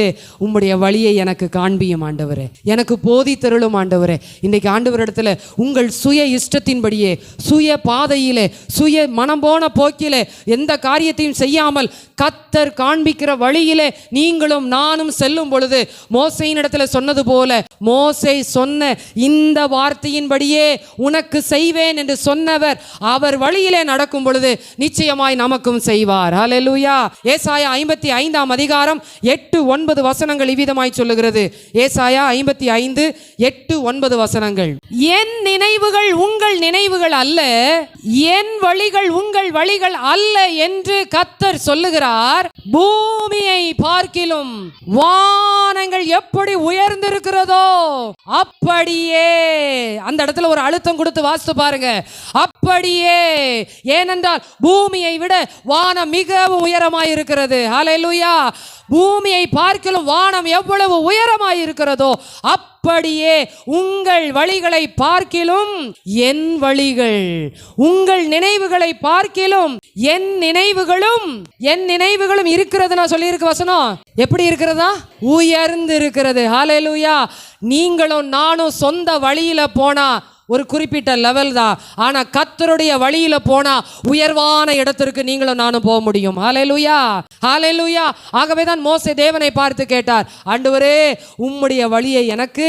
உம்முடைய வழியை எனக்கு காண்பியும் ஆண்டவரே, எனக்கு போதித்தருளும் ஆண்டவரே. இன்றைக்கு ஆண்டவரிடத்துல உங்கள் சுய இஷ்டத்தின்படியே, சுய பாதையிலே, சுய மனம் போன போக்கிலே எந்த காரியத்தையும் செய்யாமல் கர்த்தர் காண்பிக்கிற வழியிலே நீங்களும் நானும் செல்லும் பொழுது, மோசேயின் இடத்துல சொன்னது போல, மோசே சொன்ன இந்த வார்த்தையின்படியே உனக்கு செய்வேன் என்று சொன்னவர் அவர் வழியிலே நடக்கும் பொழுது நிச்சயமாய் நமக்கும் செய்வார். ஹல்லேலூயா. ஏசாயா 55ஆம் அதிகாரம் 8-9 வசனங்கள் இவ்விதமாய் சொல்லுகிறது. ஏசாயா 55 8-9 வசனங்கள். என் நினைவுகள் உங்கள் நினைவுகள் அல்ல, என் வழிகள் உங்கள் வழிகள் அல்ல என்று கர்த்தர் சொல்லுகிறார். பூமியை பார்க்கிலும் வானங்கள் எப்படி உயர்ந்திருக்கிறதோ அப்படியே, அந்த இடத்துல ஒரு அழுத்தம் கொடுத்து வாசித்து பாருங்க, அப்படியே. ஏனென்றால் பூமியை விட வானம் மிகவும் உயரமாய் இருக்கிறது. ஹல்லேலூயா. பூமியை பார்க்கிலும் வானம் எவ்வளவு உயரமாய் இருக்கிறதோ அப்படியே உங்கள் வழிகளை பார்க்கிலும் என் வழிகள், உங்கள் நினைவுகளை பார்க்கிலும் என் நினைவுகளும் இருக்கிறது. நான் சொல்லியிருக்க வசனம் எப்படி இருக்கிறதா? உயர்ந்து இருக்கிறது. ஹல்லேலூயா. நீங்களும் நானும் சொந்த வழியில போனா ஒரு குறிப்பிட்ட லெவல் தான். ஆனா கர்த்தருடைய வழியில போனா உயர்வான இடத்திற்கு நீங்களும் நானும் போக முடியும். ஹல்லேலூயா. ஹல்லேலூயா. ஆகவே தான் மோசே தேவனை பார்த்து கேட்டார், ஆண்டவரே உம்முடைய வழியை எனக்கு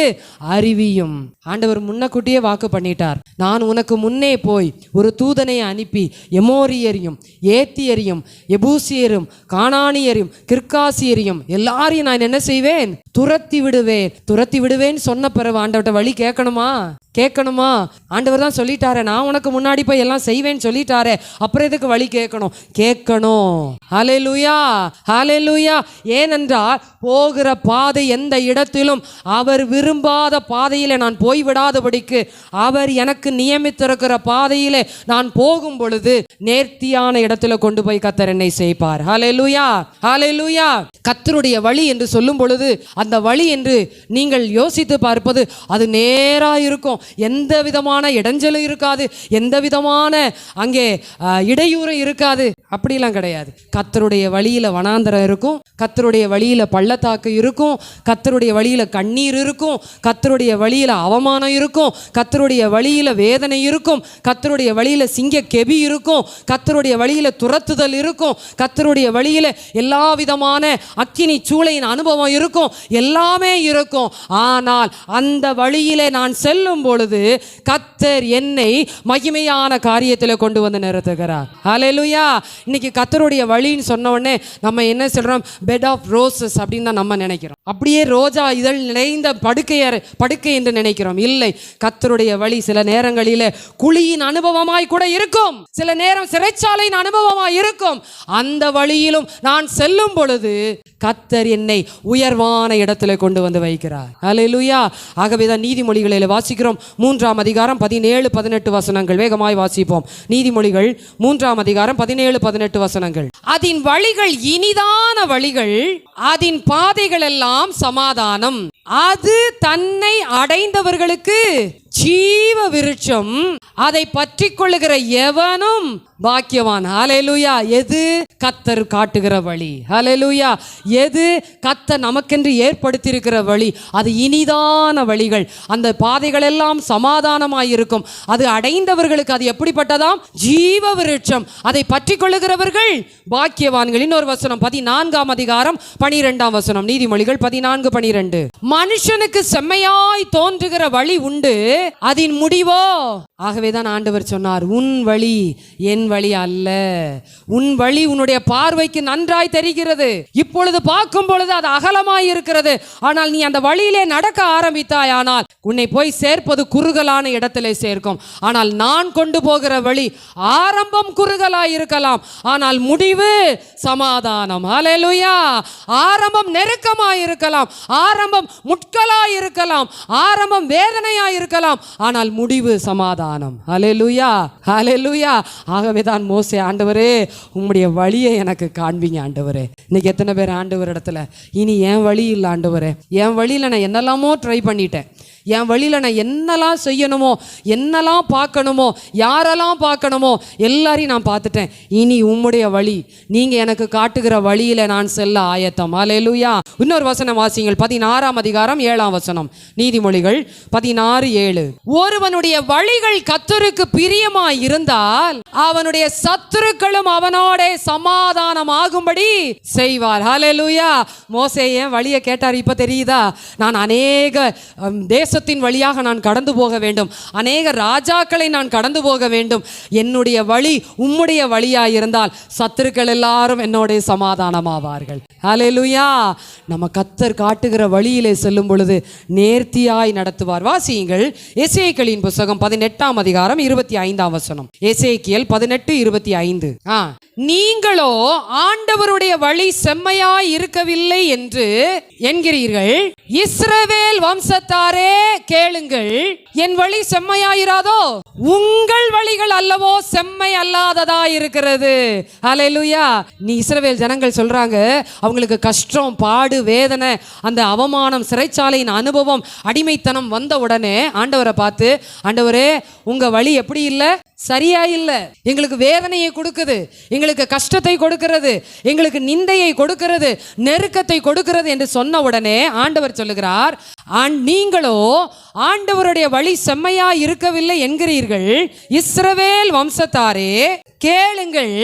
அறிவியும். ஆண்டவர் முன்னக்கூட்டியே வாக்கு பண்ணிட்டார், நான் உனக்கு முன்னே போய் ஒரு தூதனை அனுப்பி எமோரியரையும் ஏத்தியரையும் எபூசியரும் கானானியரையும் கிர்காசியரையும் எல்லாரையும் நான் என்ன செய்வேன்? துரத்தி விடுவேன் சொன்ன பிறகு ஆண்டவர்கிட்ட வழி கேட்கணுமா? ஆண்டவர் தான் சொல்லிட்டாரே, நான் உனக்கு முன்னாடி போய் எல்லாம் செய்வேன்னு சொல்லிட்டாரே, அப்புறம் எதுக்கு வழி கேட்கணும்? ஹல்லேலூயா. ஹல்லேலூயா. ஏனென்றால் போகிற பாதை எந்த இடத்திலும் அவர் விரும்பாத பாதையிலே நான் போய்விடாதபடிக்கு, அவர் எனக்கு நியமித்திருக்கிற பாதையிலே நான் போகும் பொழுது நேர்த்தியான இடத்துல கொண்டு போய் கர்த்தர் என்னை சேர்ப்பார். ஹல்லேலூயா. ஹல்லேலூயா. கர்த்தருடைய வழி என்று சொல்லும் பொழுது அந்த வழி என்று நீங்கள் யோசித்து பார்ப்பது அது நேரா இருக்கும். எந்த விதமான இடைஞ்சலும் இருக்காது, எந்த விதமான அங்கே இடையூறும் இருக்காது. அப்படிலாம் கிடையாது. கர்த்தருடைய வழியில் வனாந்தரம் இருக்கும், கர்த்தருடைய வழியில் பள்ளத்தாக்கு இருக்கும், கர்த்தருடைய வழியில் கண்ணீர் இருக்கும், கர்த்தருடைய வழியில் அவமானம் இருக்கும், கர்த்தருடைய வழியில் வேதனை இருக்கும், கர்த்தருடைய வழியில் சிங்க கெபி இருக்கும், கர்த்தருடைய வழியில் துரத்துதல் இருக்கும், கர்த்தருடைய வழியில் எல்லா விதமான அக்கினி சூளையின் அனுபவம் இருக்கும், எல்லாமே இருக்கும். ஆனால் அந்த வழியிலே நான் செல்லும் பொழுது கர்த்தர் என்னை மகிமையான காரியத்தில் கொண்டு வந்து நிறுத்துகிறார். ஹல்லேலூயா. இன்னைக்கு கர்த்தருடைய வழின்னு சொன்ன உடனே நம்ம என்ன சொல்றோம்? பெட் ஆஃப் ரோசஸ் அப்படின்னு தான் நம்ம நினைக்கிறோம். அப்படியே ரோஜா இதழ் நிறைந்த படுக்கை என்று நினைக்கிறோம். இல்லை, கர்த்தருடைய வழி சில நேரங்களில் குழியின் அனுபவமாய் கூட இருக்கும், சில நேரம் சிறைச்சாலையின் அனுபவமாய் இருக்கும். அந்த வழியிலும் நான் செல்லும் பொழுது கர்த்தர் என்னை உயர்வான இடத்துல கொண்டு வந்து வைக்கிறார். ஹல்லேலூயா. ஆகவேதான் நீதிமொழிகளில் வாசிக்கிறோம் 3ஆம் அதிகாரம் 17-18 வசனங்கள். வேகமாய் வாசிப்போம். நீதிமொழிகள் 3ஆம் அதிகாரம் 17-18 வசனங்கள். அதின் வழிகள் இனிதான வழிகள், அதின் பாதைகள் எல்லாம் சமாதானம், அது தன்னை அடைந்தவர்களுக்கு ஜீவ விருட்சம், அதை பற்றி கொள்ளுகிற எவனும் பாக்கியவான். ஹல்லேலூயா. எது கர்த்தர் காட்டுகிற வழி? ஹல்லேலூயா. எது கர்த்தர் நமக்கென்று ஏற்படுத்தியிருக்கிற வழி? அது இனிதான வழிகள், அந்த பாதைகள் எல்லாம் சமாதானமாயிருக்கும். அது அடைந்தவர்களுக்கு அது எப்படிப்பட்டதாம்? ஜீவ விருட்சம், அதை பற்றி கொள்ளுகிறவர்கள் பாக்கியவான்கள். இன்னொரு வசனம் 14ஆம் அதிகாரம் 12ஆம் வசனம். நீதிமொழிகள் 14:12. மனுஷனுக்கு செம்மையாய் தோன்றுகிற வழி உண்டு, அதன் முடிவோ. ஆகவேதான் ஆண்டவர் சொன்னார், உன் வழி என் வழி அல்ல. உன் வழி உன்னுடைய பார்வைக்கு நன்றாய் தெரிகிறது, இப்பொழுது பார்க்கும் பொழுது அது அகலமாய் இருக்கிறது. ஆனால் நீ அந்த வழியிலே நடக்க ஆரம்பித்தாயானால் உன்னை போய் சேர்ப்பது குறுகலான இடத்திலே சேர்க்கும். ஆனால் நான் கொண்டு போகிற வழி ஆரம்பம் குறுகலாய் இருக்கலாம், ஆனால் முடிவு சமாதானம். ஹல்லேலூயா. ஆரம்பம் நெருக்கமாய் இருக்கலாம், ஆரம்பம் முட்களாய் இருக்கலாம், ஆரம்பம் வேதனையாய் இருக்கலாம், ஆனால் முடிவு சமாதானம். ஹல்லேலூயா. ஹல்லேலூயா. ஆகவேதான் மோசே, ஆண்டவரே உம்முடைய வழியை எனக்கு காண்பீங்க ஆண்டவரே. இன்னைக்கு எத்தனை பேர் ஆண்டவர் இடத்துல இனி என் வழி இல்லை ஆண்டவரே, என் வழியில் நான் என்னெல்லாமோ ட்ரை பண்ணிட்டேன், என் வழியில் நான் என்னெல்லாம் செய்யணுமோ, என்னெல்லாம் பார்க்கணுமோ, யாரெல்லாம் பார்க்கணுமோ எல்லாரையும் நான் பார்த்துட்டேன். இனி உம்முடைய வழி, நீங்கள் எனக்கு காட்டுகிற வழியில் நான் செல்ல ஆயத்தம். ஹல்லேலூயா. இன்னொரு வசனம் வாசிங்கள். 16ஆம் அதிகாரம் 7ஆம் வசனம். நீதிமொழிகள் 16:7. ஒருவனுடைய வழிகள் கர்த்தருக்கு பிரியமாய் இருந்தால் அவனுடைய சத்துருக்களும் அவனோட சமாதானம் ஆகும்படி செய்வார். ஹல்லேலூயா. மோசே ஏன் வழியை கேட்டார் இப்ப தெரியுதா? நான் அநேக தேசத்தின் வழியாக நான் கடந்து போக வேண்டும், அநேக ராஜாக்களை நான் கடந்து போக வேண்டும். என்னுடைய வழி உம்முடைய வழியாய் இருந்தால் சத்துருக்கள் எல்லாரும் என்னோட சமாதானமாவார்கள். ஹல்லேலூயா. நம்ம கர்த்தர் காட்டுகிற வழியிலே செல்லும் பொழுது நேர்த்தியாய் நடத்துவார். வாசியுங்கள் எசேக்கியேலின் புத்தகம் 18ஆம் அதிகாரம் 25ஆம் வசனம். எசேக்கியேல் 18:25. நீங்களோ ஆண்டவருடைய வழி செம்மையாய் இருக்கவில்லை என்று என்கிறீர்கள், இஸ்ரவேல் வம்சத்தாரே கேளுங்கள், என் வழி செம்மையாயிராதோ? உங்கள் வழிகள் அல்லவோ செம்மை அல்லாததா இருக்கிறது. ஹல்லேலூயா. நீ இஸ்ரவேல் ஜனங்கள் சொல்றாங்க, அவங்களுக்கு கஷ்டம், பாடு, வேதனை, அந்த அவமானம், சிறைச்சாலையின் அனுபவம், அடிமைத்தனம் வந்த உடனே ஆண்டவரை பார்த்து, ஆண்டவரே உங்க வழி எப்படி இல்லை? சரியா இல்லை, எங்களுக்கு வேதனையை கொடுக்குது, எங்களுக்கு கஷ்டத்தை கொடுக்கிறது, எங்களுக்கு நிந்தையை கொடுக்கிறது, நெருக்கத்தை கொடுக்கிறது என்று சொன்ன உடனே ஆண்டவர் சொல்லுகிறார், நீங்களோ ஆண்டவருடைய வழி செம்மையா இருக்கவில்லை என்கிறீர்கள், இஸ்ரவேல் வம்சத்தாரே கேளுங்கள்,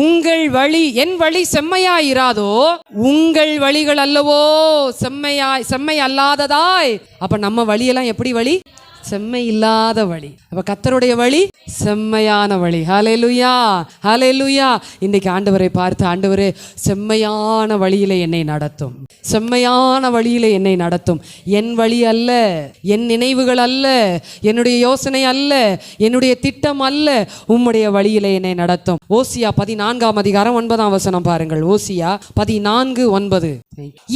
உங்கள் வழி என் வழி செம்மையாயிராதோ? உங்கள் வழிகள் அல்லவோ செம்மை அல்லாததாய். அப்ப நம்ம வழியெல்லாம் எப்படி வழி? செம்மை இல்லாத வழி. அப்ப கர்த்தருடைய வழி செம்மையான வழி. ஹல்லேலூயா. ஹல்லேலூயா. இன்றைக்கு ஆண்டவரை பார்த்து, ஆண்டவரே செம்மையான வழியிலே என்னை நடத்தும், செம்மையான வழியிலே என்னை நடத்தும். என் வழி அல்ல, என் நினைவுகள் அல்ல, என்னுடைய யோசனை அல்ல, என்னுடைய திட்டம் அல்ல, உம்முடைய வழியிலே என்னை நடத்தும். ஓசியா 14ஆம் அதிகாரம் 9ஆம் வசனம் பாருங்கள். ஓசியா 14:9.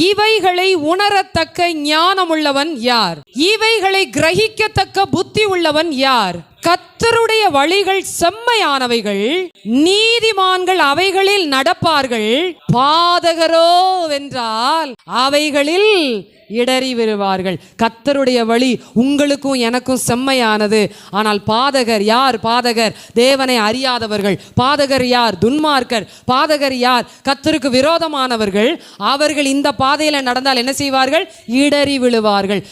இவைகளை உணரத்தக்க ஞானமுள்ளவன் யார்? இவைகளை கிரகிக்கத்தக்க புத்தி உள்ளவன் யார்? கர்த்தருடைய வழிகள் செம்மையானவைகள், நீதிமான்கள் அவைகளில் நடப்பார்கள். பாதகரோ வென்றால் அவைகளில் இடறி விழுவார்கள். கர்த்தருடைய வழி உங்களுக்கும் எனக்கும் செம்மையானது. ஆனால் பாதகர் யார்? பாதகர் தேவனை அறியாதவர்கள். பாதகர் யார்? துன்மார்க்கர். பாதகர் யார்? கர்த்தருக்கு விரோதமானவர்கள். அவர்கள் இந்த பாதையில் நடந்தால் என்ன செய்வார்கள்? இடறி விழுவார்கள்.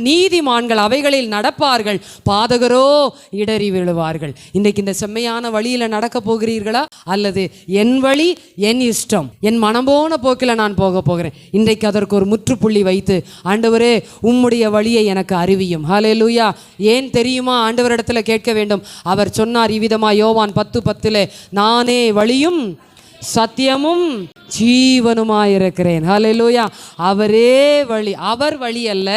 நீதிமான்கள் அவைகளில் நடப்பார்கள், பாதகரோ இடறி விழுவார்கள். இன்றைக்கு இந்த செம்மையான வழியில் நடக்க போகிறீர்களா? அல்லது என் வழி என் இஷ்டம், என் மனம் போன போக்கில் நான் போக போகிறேன்? இன்றைக்கு அதற்கு ஒரு முற்றுப்புள்ளி வைத்து, ஆண்டவரே உம்முடைய வழியை எனக்கு அறிவியும். ஹல்லேலூயா. ஏன் தெரியுமா? ஆண்டவரிடத்தில் கேட்க வேண்டும். அவர் சொன்னார் இவ்விதமா யோவான் 10:10, நானே வழியும் சத்தியமும் ஜீவனுமாயிருக்கிறேன். ஹல்லேலூயா. அவரே வழி. அவர் வழி அல்ல,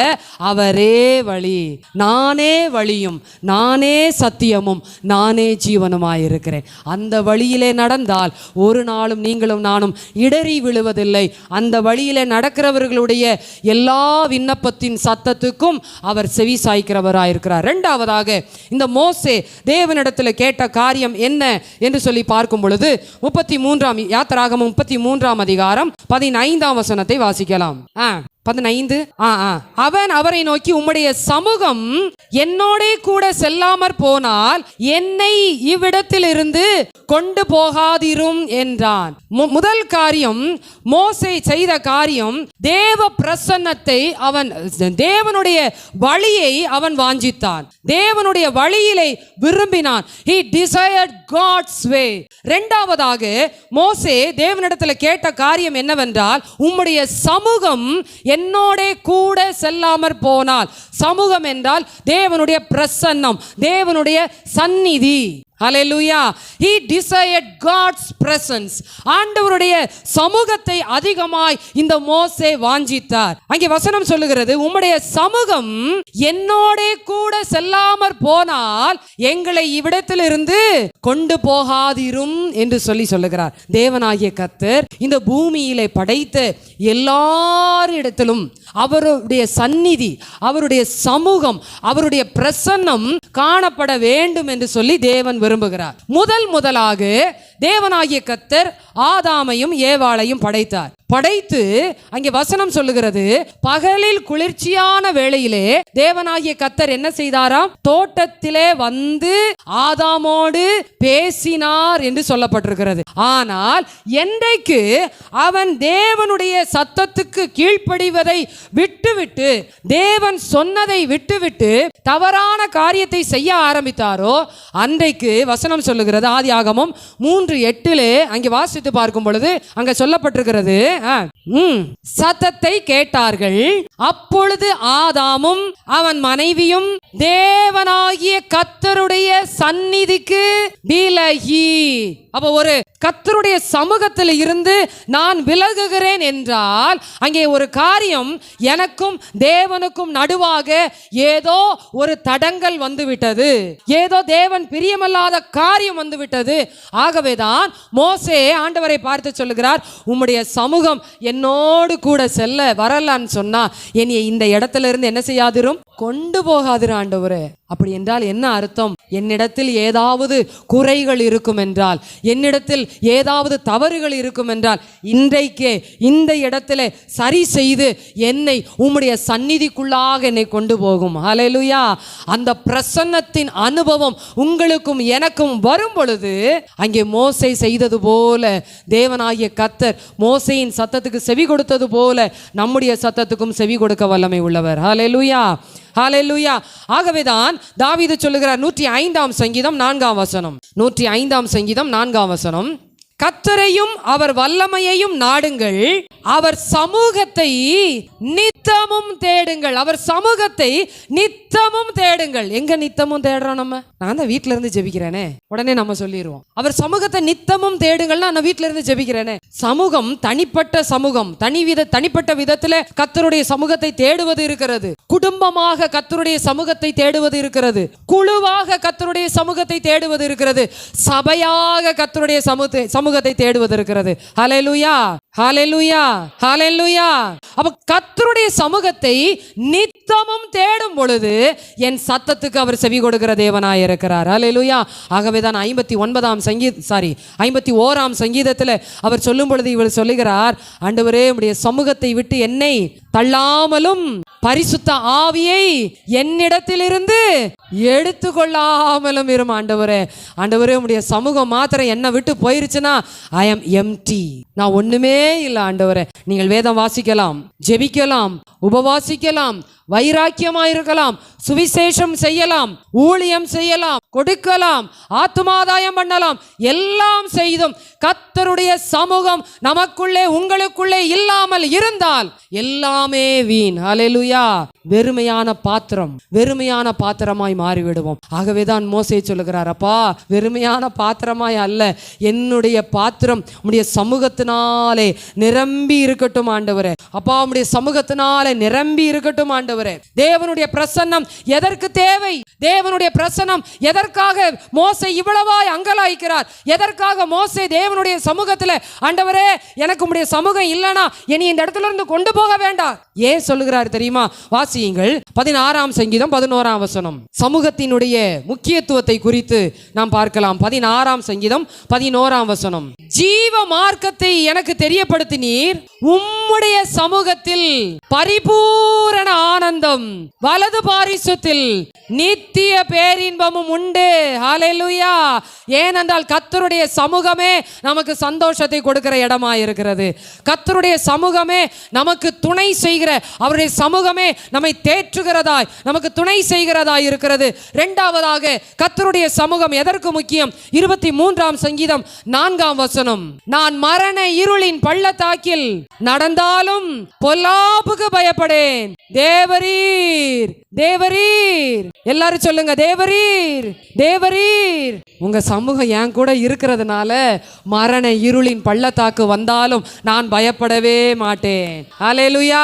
அவரே வழி. நானே வழியும், நானே சத்தியமும், நானே ஜீவனுமாயிருக்கிறேன். அந்த வழியிலே நடந்தால் ஒரு நாளும் நீங்களும் நானும் இடறி விழுவதில்லை. அந்த வழியிலே நடக்கிறவர்களுடைய எல்லா விண்ணப்பத்தின் சத்தத்துக்கும் அவர் செவி சாய்க்கிறவராயிருக்கிறார். இரண்டாவதாக, இந்த மோசே தேவனிடத்தில் கேட்ட காரியம் என்ன என்று சொல்லி பார்க்கும் பொழுது 33 யாத்திராகமம் 33 அதிகாரம் 15 வசனத்தை வாசிக்கலாம். 15. அவன் அவரை நோக்கி, உம்முடைய சமூகம் என்னோட கூட செல்லாமற் போனால் என்னை இவ்விடத்தில் இருந்து கொண்டு போகாதிரும் என்றான். முதல் காரியம், மோசே செய்த காரியம், தேவ பிரசன்னத்தை அவன், தேவனுடைய வழியை அவன் வாஞ்சித்தான். தேவனுடைய வழியிலே விரும்பினான். He desired God's way. இரண்டாவதாக மோசே தேவனிடத்தில் கேட்ட காரியம் என்னவென்றால், உம்முடைய சமூகம் என்னோட கூட செல்லாமற் போனால். சமூகம் என்றால் தேவனுடைய பிரசன்னம், தேவனுடைய சந்நிதி. Hallelujah. He desired God's presence. ஆண்டவருடைய சமூகத்தை அதிகமாய் இந்த மோசே வாஞ்சித்தார். அங்கே வசனம் சொல்லுகிறது, உம்முடைய சமூகம் என்னோட கூட செல்லாமற் போனால் எங்களை இவ்விடத்திலிருந்து கொண்டு போகாதிரும் என்று சொல்லுகிறார். தேவனாகிய கர்த்தர் இந்த பூமியிலே படைத்த எல்லாரிடத்திலும் அவருடைய சந்நிதி, அவருடைய சமூகம், அவருடைய பிரசன்னம் காணப்பட வேண்டும் என்று சொல்லி தேவன் விரும்புகிறார். முதலாக தேவனாகிய கர்த்தர் ஆதாமையும் ஏவாளையும் படைத்தார். படைத்து அங்கே வசனம் சொல்லுகிறது, பகலில் குளிர்ச்சியான வேளையிலே தேவனாகிய கர்த்தர் என்ன செய்தாராம்? தோட்டத்திலே வந்து ஆதாமோடு பேசினார் என்று சொல்லப்பட்டிருக்கிறது. ஆனால் என்றைக்கு அவன் தேவனுடைய சத்தத்துக்கு கீழ்ப்படிவதை விட்டுவிட்டு, தேவன் சொன்னதை விட்டுவிட்டு தவறான காரியத்தை செய்ய ஆரம்பித்தாரோ அன்றைக்கு வசனம் சொல்லுகிறது, ஆதியாகமம் 3:8 அங்கே வாசித்து பார்க்கும் பொழுது அங்க சொல்லப்பட்டிருக்கிறது, சத்தத்தை கேட்டார்கள். அப்பொழுது ஆதாமும் அவன் மனைவியும் தேவனாகிய கர்த்தருடைய சந்நிதிக்கு விலகி. அப்ப ஒரு கர்த்தருடைய சமூகத்தில் இருந்து நான் விலகுகிறேன் என்றால் அங்கே ஒரு காரியம், எனக்கும் தேவனுக்கும் நடுவாக ஏதோ ஒரு தடங்கல் வந்துவிட்டது, ஏதோ தேவன் பிரியமல்லாத காரியம் வந்துவிட்டது. ஆகவேதான் மோசே ஆண்டவரை பார்த்து சொல்லுகிறார், உம்முடைய சமூகம் என்னோடு கூட செல்ல வரலான்னு சொன்னா என்னைய இந்த இடத்துல இருந்து என்ன செய்யாதிரும், கொண்டு போகாதிரு ஆண்டவரே. அப்படி என்றால் என்ன அர்த்தம்? என்னிடத்தில் ஏதாவது குறைகள் இருக்கும் என்றால், என்னிடத்தில் ஏதாவது தவறுகள் இருக்கும் என்றால் இன்றைக்கே இந்த இடத்துல சரி செய்து என்னை உம்முடைய சந்நிதிக்குள்ளாக என்னை கொண்டு போகும். ஹல்லேலூயா. அந்த பிரசன்னத்தின் அனுபவம் உங்களுக்கும் எனக்கும் வரும் பொழுது அங்கே மோசே செய்தது போல, தேவனாகிய கர்த்தர் மோசேயின் சத்தத்துக்கு செவி கொடுத்தது போல நம்முடைய சத்தத்துக்கும் செவி கொடுக்க வல்லமை உள்ளவர். ஹல்லேலூயா, ஹல்லேலூயா. ஆகவேதான் தாவீது சொல்லுகிறார் 105 சங்கீதம் 4 வசனம், 105 சங்கீதம் 4 வசனம், கர்த்தரையும் அவர் வல்லமையையும் நாடுங்கள், அவர் சமூகத்தை நித்தமும் தேடுங்கள். அவர் சமூகத்தை நித்தமும் தேடுங்கள். எங்க நித்தமும் தேடுறோம்? நான் தான் வீட்டுல இருந்து ஜெபிக்கிறேனே, உடனே நம்ம சொல்லிடுவோம் அவர் சமூகத்தை நித்தமும் தேடுங்கள்னா நான் வீட்டுல இருந்து ஜெபிக்கிறேனே. சமூகம் தனிப்பட்ட சமூகம், தனிப்பட்ட விதத்துல கர்த்தருடைய சமூகத்தை தேடுவது இருக்கிறது. குடும்பமாக கர்த்தருடைய சமூகத்தை தேடுவது இருக்கிறது. குழுவாக கர்த்தருடைய சமூகத்தை தேடுவது இருக்கிறது. சபையாக கர்த்தருடைய சமூகத்தை சமூகத்தை தேடுவது இருக்கிறது. ஹல்லேலூயா, ஹல்லேலூயா, ஹல்லேலூயா. அப்ப கர்த்தருடைய சமூகத்தை நித்தமும் தேடும் பொழுது என் சத்தத்துக்கு அவர் செவி கொடுக்கிற தேவனாய் இருக்கிறார். ஹல்லேலூயா. ஆகவேதான் 51ஆம் சங்கீதத்தில் அவர் சொல்லும் பொழுது இவர் சொல்லுகிறார், ஆண்டவரே உம்முடைய சமூகத்தை விட்டு என்னை தள்ளாமலும் பரிசுத்த ஆவியை என்னிடத்திலிருந்து எடுத்துக்கொள்ளாமலும் இரும். ஆண்டவரே, ஆண்டவரே உம்முடைய சமூகம் மாத்திரம் என்னை விட்டு போயிருச்சுன்னா ஐ எம் எம்டி, நான் ஒண்ணுமே இல்லை. ஆண்டவரே, நீங்கள் வேதம் வாசிக்கலாம், ஜெபிக்கலாம், உபவாசிக்கலாம், வைராக்கியமாயிருக்கலாம், சுவிசேஷம் செய்யலாம், ஊழியம் செய்யலாம், கொடுக்கலாம், ஆத்துமாதாயம் பண்ணலாம், எல்லாம் செய்தும் கர்த்தருடைய சமூகம் நமக்குள்ளே உங்களுக்குள்ளே இல்லாமல் இருந்தால் எல்லாமே வீண். ஹல்லேலூயா. வெறுமையான பாத்திரம், வெறுமையான பாத்திரமாய் மாறிவிடுவோம். ஆகவேதான் மோசே சொல்லுகிறார், அப்பா வெறுமையான பாத்திரமாய் அல்ல, என்னுடைய பாத்திரம் உம்முடைய சமூகத்தினாலே நிரம்பி இருக்கட்டும் ஆண்டவரே. அப்பா உம்முடைய சமூகத்தினாலே நிரம்பி இருக்கட்டும் ஆண்டவரே. தேவனுடைய பிரசன்னம் எதற்கு தேவை? தேவனுடைய பிரசன்னம் எதற்காக மோசே இவ்வளவாய் அங்கலாய்க்கிறார்? எதற்காக மோசே தேவனுடைய சமூகத்தில், ஆண்டவரே எனக்கு உம்முடைய சமூகம் இல்லைனா என்னை இந்த இடத்துல இருந்து கொண்டு போக வேண்டாம் ஏன் சொல்லுகிறார் தெரியுமா? வாசியுங்கள் 16ஆம் சங்கீதம் 11ஆம் வசனம். சமூகத்தினுடைய முக்கியத்துவத்தை குறித்து நாம் பார்க்கலாம். 16ஆம் சங்கீதம் 11ஆம் வசனம். ஜீவ மார்க்கத்தை எனக்கு தெரியப்படுத்தினீர், உம்முடைய சமூகத்தில் பரிபூரண ஆனந்தம், வலது பாரிசத்தில் நித்திய பேரின்பமும் உண்டு. ஹல்லேலூயா. ஏனென்றால் கர்த்தருடைய சமூகமே நமக்கு சந்தோஷத்தை கொடுக்கிற இடமா இருக்கிறது. கர்த்தருடைய சமூகமே நமக்கு துணை செய்கிற, அவருடைய சமூகமே நம்மை தேற்றுகிறதாய், நமக்கு துணை செய்கிறதாய் இருக்கிறது. இரண்டாவதாக கர்த்தருடைய சமூகம் எதற்கு முக்கியம்? 23ஆம் சங்கீதம் 4ஆம் வசனம். நான் மரண இருளின் பள்ளத்தாக்கில் நடந்தாலும் பொல்லாப்புக்கு பயப்படேன். தேவரீர், தேவரீர், எல்லாரும் சொல்லுங்க, தேவரீர், தேவரீர். உங்க சமூகம் என் கூட இருக்கிறதுனால மரண இருளின் பள்ளத்தாக்கு வந்தாலும் நான் பயப்படவே மாட்டேன். ஹல்லேலூயா.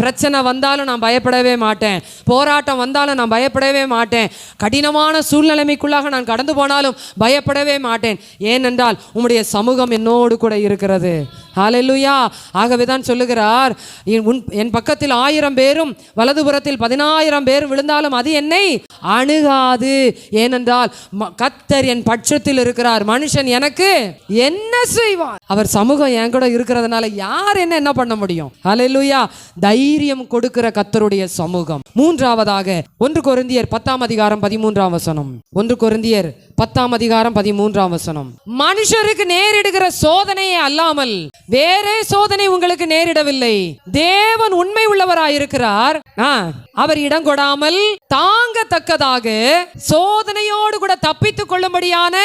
பிரச்சனை வந்தாலும் நான் பயப்படவே மாட்டேன், போராட்டம் வந்தாலும் நான் பயப்படவே மாட்டேன், கடினமான சூழ்நிலைமைக்குள்ளாக நான் கடந்து போனாலும் பயப்படவே மாட்டேன். ஏனென்றால் உம்முடைய சமூகம் என்னோடு கூட இருக்கிறது. ஹல்லேலூயா. ஆகவே தான் சொல்லுகிறார், என் பக்கத்தில் 1000 பேரும் வலதுபுறத்தில் 10,000 பேர் விழுந்தாலும் அது என்னை அணுகாது. ஏனென்றால் கர்த்தர் என் பட்சத்தில் இருக்கிறார், மனுஷன் எனக்கு என்ன செய்வான்? அவர் சமூகம் என் கூட இருக்கிறதுனால யார் என்ன பண்ண முடியும்? ஹல்லேலூயா. தைரியம் கொடுக்கிற கர்த்தருடைய சமூகம். மூன்றாவதாக 1 கொரிந்தியர் 10ஆம் அதிகாரம் 13ஆம் வசனம். 1 கொரிந்தியர் 10ஆம் அதிகாரம் 13ஆம் வசனம். மனுஷருக்கு நேரிடுகிற சோதனையே அல்லாமல் வேறே சோதனை உங்களுக்கு நேரிடவில்லை. தேவன் உண்மை உள்ளவராயிருக்கிறார், அவர் இடம் கொடாமல் தாங்கத்தக்கதாக சோதனையோடு கூட தப்பித்துக் கொள்ளும்படியான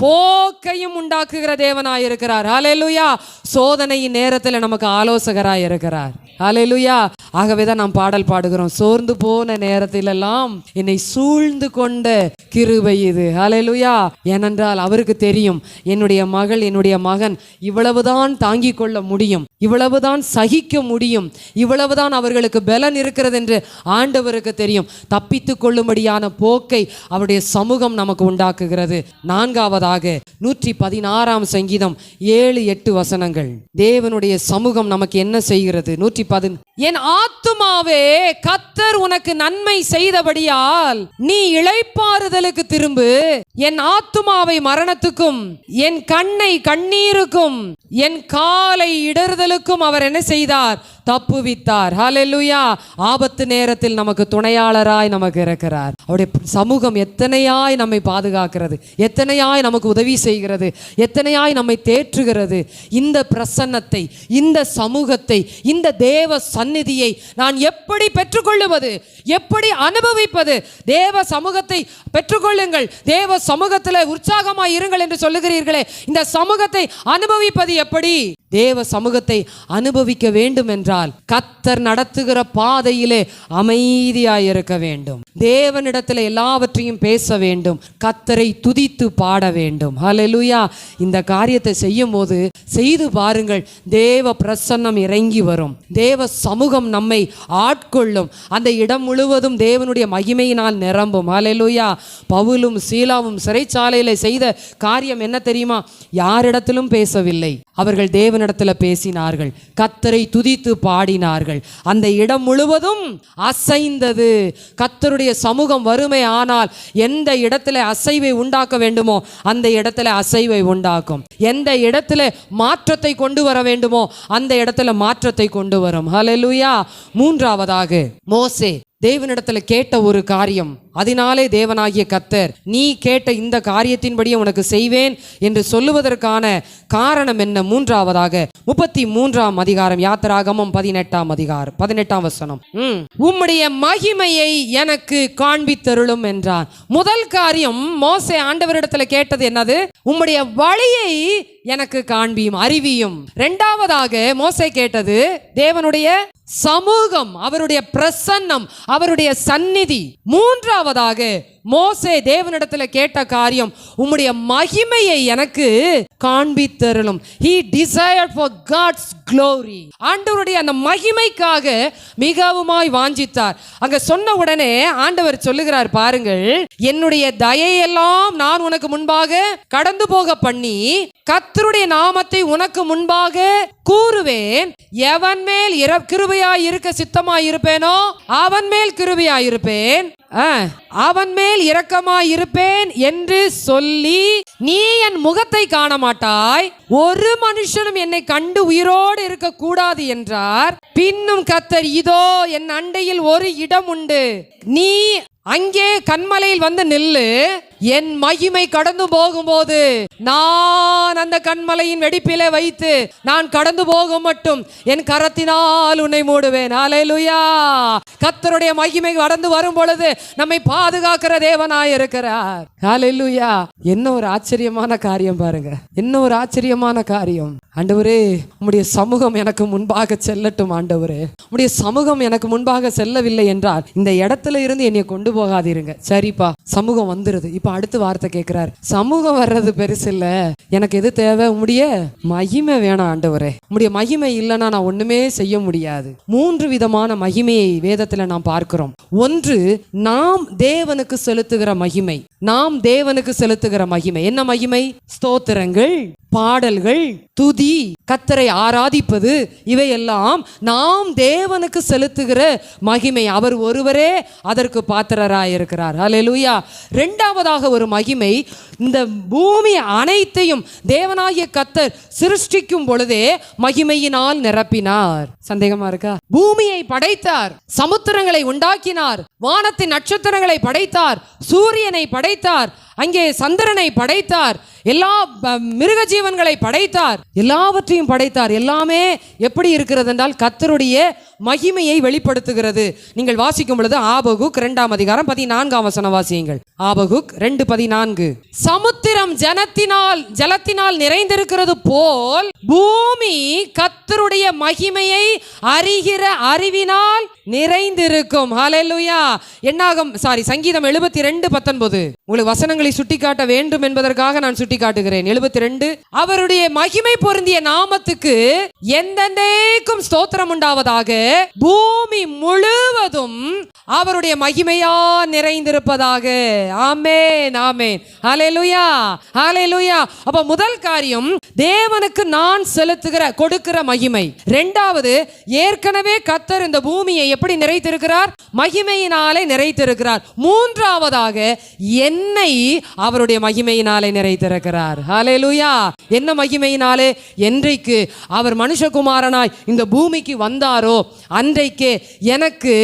போக்கையும் உண்டாக்குகிற தேவனாயிருக்கிறார். ஹல்லேலூயா. சோதனையின் நேரத்தில் நமக்கு ஆலோசகராய் இருக்கிறார். ஹல்லேலூயா. ஆகவேதான் நாம் பாடல் பாடுகிறோம், சோர்ந்து போன நேரத்திலெல்லாம் என்னை சூழ்ந்து கொண்ட கிருபை இது. ஹல்லேலூயா. ஏனென்றால் அவருக்கு தெரியும், என்னுடைய மகள், என்னுடைய மகன் இவ்வளவுதான் தாங்கிக் கொள்ள முடியும், இவ்வளவுதான் சகிக்க முடியும், இவ்வளவுதான் அவர்களுக்கு பலன் இருக்கிறது என்று ஆண்டவருக்கு தெரியும். தப்பித்துக் கொள்ளும்படியான போக்கை அவருடைய சமூகம் நமக்கு உண்டாக்குகிறது. நான்காவதாக 116ஆம் சங்கீதம் 7-8 வசனங்கள். தேவனுடைய சமூகம் நமக்கு என்ன செய்கிறது? 110. என் ஆத்துமாவே கர்த்தர் உனக்கு நன்மை செய்தபடியால் நீ இளைப்பாறுதலுக்கு திரும்பு. என் ஆத்துமாவை மரணத்துக்கும் என் கண்ணை கண்ணீருக்கும் என் காலை இடறுதலுக்கும் அவர் என்ன செய்தார்? தப்புவித்தார். ஹல்லேலூயா. ஆபத்து நேரத்தில் நமக்கு துணையாளராய் நமக்கு இருக்கிறார். அவருடைய சமூகம் எத்தனையாய் நம்மை பாதுகாக்கிறது, எத்தனையாய் நமக்கு உதவி செய்கிறது, எத்தனையாய் நம்மை தேற்றுகிறது. இந்த பிரசன்னத்தை, இந்த சமூகத்தை, இந்த தேவ சந்நிதியை நான் எப்படி பெற்றுக்கொள்ளுவது, எப்படி அனுபவிப்பது? தேவ சமூகத்தை பெற்றுக்கொள்ளுங்கள், தேவ சமூகத்தில் உற்சாகமாய் இருங்கள் என்று சொல்லுகிறீர்களே, இந்த சமூகத்தை அனுபவிப்பது எப்படி? தேவ சமூகத்தை அனுபவிக்க வேண்டும் என்றால் கர்த்தர் நடத்துகிற பாதையிலே அமைதியாய் இருக்க வேண்டும். தேவனிடத்தில் எல்லாவற்றையும் பேச வேண்டும். கர்த்தரை துதித்து பாட வேண்டும். ஹல்லேலூயா. இந்த காரியத்தை செய்யும் போது செய்து பாருங்கள், தேவ பிரசன்னம் இறங்கி வரும். தேவ சமூகம் நம்மை ஆட்கொள்ளும். அந்த இடம் முழுவதும் தேவனுடைய மகிமையினால் நிரம்பும். ஹல்லேலூயா. பவுலும் சீலாவும் சிறைச்சாலையில செய்த காரியம் என்ன தெரியுமா? யாரிடத்திலும் பேசவில்லை, அவர்கள் தேவனிடத்தில் பேசினார்கள், கர்த்தரை துதித்து பாடினார்கள். அந்த இடம் முழுவதும் அசைந்தது. கர்த்தருடைய சமூகம் வறுமை ஆனால் எந்த இடத்துல அசைவை உண்டாக்க வேண்டுமோ அந்த இடத்துல அசைவை உண்டாக்கும். எந்த இடத்துல மாற்றத்தை கொண்டு வர வேண்டுமோ அந்த இடத்துல மாற்றத்தை கொண்டு வரும். ஹல்லேலூயா. மூன்றாவதாக மோசே தேவனிடத்தில் கேட்ட ஒரு காரியம், அதனாலே தேவனாகிய கர்த்தர் நீ கேட்ட இந்த காரியத்தின்படி உனக்கு செய்வேன் என்று சொல்லுவதற்கான காரணம் என்ன? மூன்றாவதாக 33ஆம் அதிகாரம் யாத்திராகமம் 18ஆம் வசனம், உம்முடைய மகிமையை எனக்கு காண்பித்தருளும் என்றான். முதல் காரியம் மோசே ஆண்டவரிடத்தில் கேட்டது என்னது? உம்முடைய வழியை எனக்கு காண்பியும், அறிவியும். இரண்டாவதாக மோசே கேட்டது தேவனுடைய சமூகம், அவருடைய பிரசன்னம், அவருடைய சந்நிதி. மூன்றாவதாக மோசே தேவனிடத்தில் கேட்ட காரியம், உம்முடைய மகிமையை எனக்கு காண்பித்தருளும். He desired for God's glory. ஆண்டவருடைய அந்த மகிமைக்காக மிகவுமாய் வாஞ்சித்தார். அங்க சொன்ன உடனே ஆண்டவர் சொல்லுகிறார் பாருங்கள், என்னுடைய தயையெல்லாம் நான் உனக்கு முன்பாக கடந்து போக பண்ணி கர்த்தருடைய நாமத்தை உனக்கு முன்பாக கூறுவேன். எவன் மேல் கிருபையாய் இருக்க சித்தமாய் இருப்பேனோ அவன் மேல் கிருபையாய் இருப்பேன், அவன் மேல் இரக்கமாய் இருப்பேன் என்று சொல்லி நீ என் முகத்தை காண மாட்டாய், ஒரு மனுஷனும் என்னை கண்டு உயிரோடு இருக்க கூடாது என்றார். பின்னும் கர்த்தர், இதோ என் அண்டையில் ஒரு இடம் உண்டு, நீ அங்கே கன்மலையில் வந்து நில்லு, என் மகிமை கடந்து போகும்போது நான் அந்த கன்மலையின் வெடிப்பிலே வைத்து நான் கடந்து போக மட்டும் என் கரத்தினால் உன்னை மூடுவேன். ஹல்லேலூயா. கர்த்தருடைய மகிமை கடந்து வரும் பொழுது நம்மை பாதுகாக்கிற தேவனாய் இருக்கிறார். ஹல்லேலூயா. என்ன ஒரு ஆச்சரியமான காரியம் பாருங்க, என்ன ஒரு ஆச்சரியமான காரியம். ஆண்டவரே உம்முடைய சமூகம் எனக்கு முன்பாக செல்லட்டும். ஆண்டவரே உம்முடைய சமூகம் எனக்கு முன்பாக செல்லவில்லை என்றால் இந்த இடத்துல இருந்து என்னை கொண்டு போகாதீருங்க. சரிப்பா, சமூகம் வந்துருது. இப்ப அடுத்த வார்த்தை கேட்கிறார், சமூகம் வர்றது பெருசு இல்ல, எனக்கு எது தேவை? உம்முடைய மகிமை வேணாம் ஆண்டவரே. உம்முடைய மகிமை இல்லைன்னா நான் ஒண்ணுமே செய்ய முடியாது. 3 விதமான மகிமையை வேதத்துல நாம் பார்க்கிறோம். ஒன்று, நாம் தேவனுக்கு செலுத்துகிற மகிமை. நாம் தேவனுக்கு செலுத்துகிற மகிமை என்ன மகிமை? ஸ்தோத்திரங்கள், பாடல்கள், துதி, கர்த்தரை ஆராதிப்பது, இவையெல்லாம் நாம் தேவனுக்கு செலுத்துகிற மகிமை. அவர் ஒருவரே அதற்கு பாத்திரராய் இருக்கிறார். ஹல்லேலூயா. இரண்டாவதாக ஒரு மகிமை, இந்த பூமி அனைத்தையும் தேவனாகிய கர்த்தர் சிருஷ்டிக்கும் பொழுதே மகிமையினால் நிரப்பினார். சந்தேகமா இருக்கா? பூமியை படைத்தார், சமுத்திரங்களை உண்டாக்கினார், வானத்தின் நட்சத்திரங்களை படைத்தார், சூரியனை படைத்தார், அங்கே சந்திரனை படைத்தார், எல்லா மிருக ஜீவன்களை படைத்தார், எல்லாவற்றையும் படைத்தார். எல்லாமே எப்படி இருக்கிறது என்றால் கர்த்தருடைய மகிமையை வெளிப்படுத்துகிறது. நீங்கள் வாசிக்கும் பொழுது ஆபகுக் 2ஆம் அதிகாரம் 14ஆம் வசனம் வாசியுங்கள். ஆபகுக் 2:14, சமுத்திரம் ஜலத்தினால் நிறைந்திருக்கிறது போல் பூமி கர்த்தருடைய மகிமையை அறிகிற அறிவினால் நிறைந்திருக்கும். ஹல்லேலூயா. சங்கீதம் 72:19. உங்களுக்கு வசனங்களை சுட்டிக்காட்ட வேண்டும் என்பதற்காக நான் சுட்டிக்காட்டுகிறேன். 72, அவருடைய மகிமை பொருந்திய நாமத்துக்கு எந்தெந்தைக்கும் ஸ்தோத்திரம் உண்டாவதாக, பூமி முழுவதும் அவருடைய மகிமையா நிறைந்திருப்பதாக. ஆமென், ஆமென். ஹல்லேலூயா, ஹல்லேலூயா. அப்ப முதல் காரியம் தேவனுக்கு நான் கொடுக்கிற மகிமை. இரண்டாவது, ஏற்கனவே கர்த்தர் இந்த பூமியை எப்படி நிறைத்திருக்கிறார்? மகிமையினாலே நிறைத்திருக்கிறார். மூன்றாவதாக, என்னை அவருடைய மகிமையினாலே நிறைத்திருக்கிறார். ஹல்லேலூயா. என்ன மகிமையினாலே? என்றைக்கு அவர் மனுஷகுமாரனாய் இந்த பூமிக்கு வந்தாரோ அன்றைக்கு எனக்கு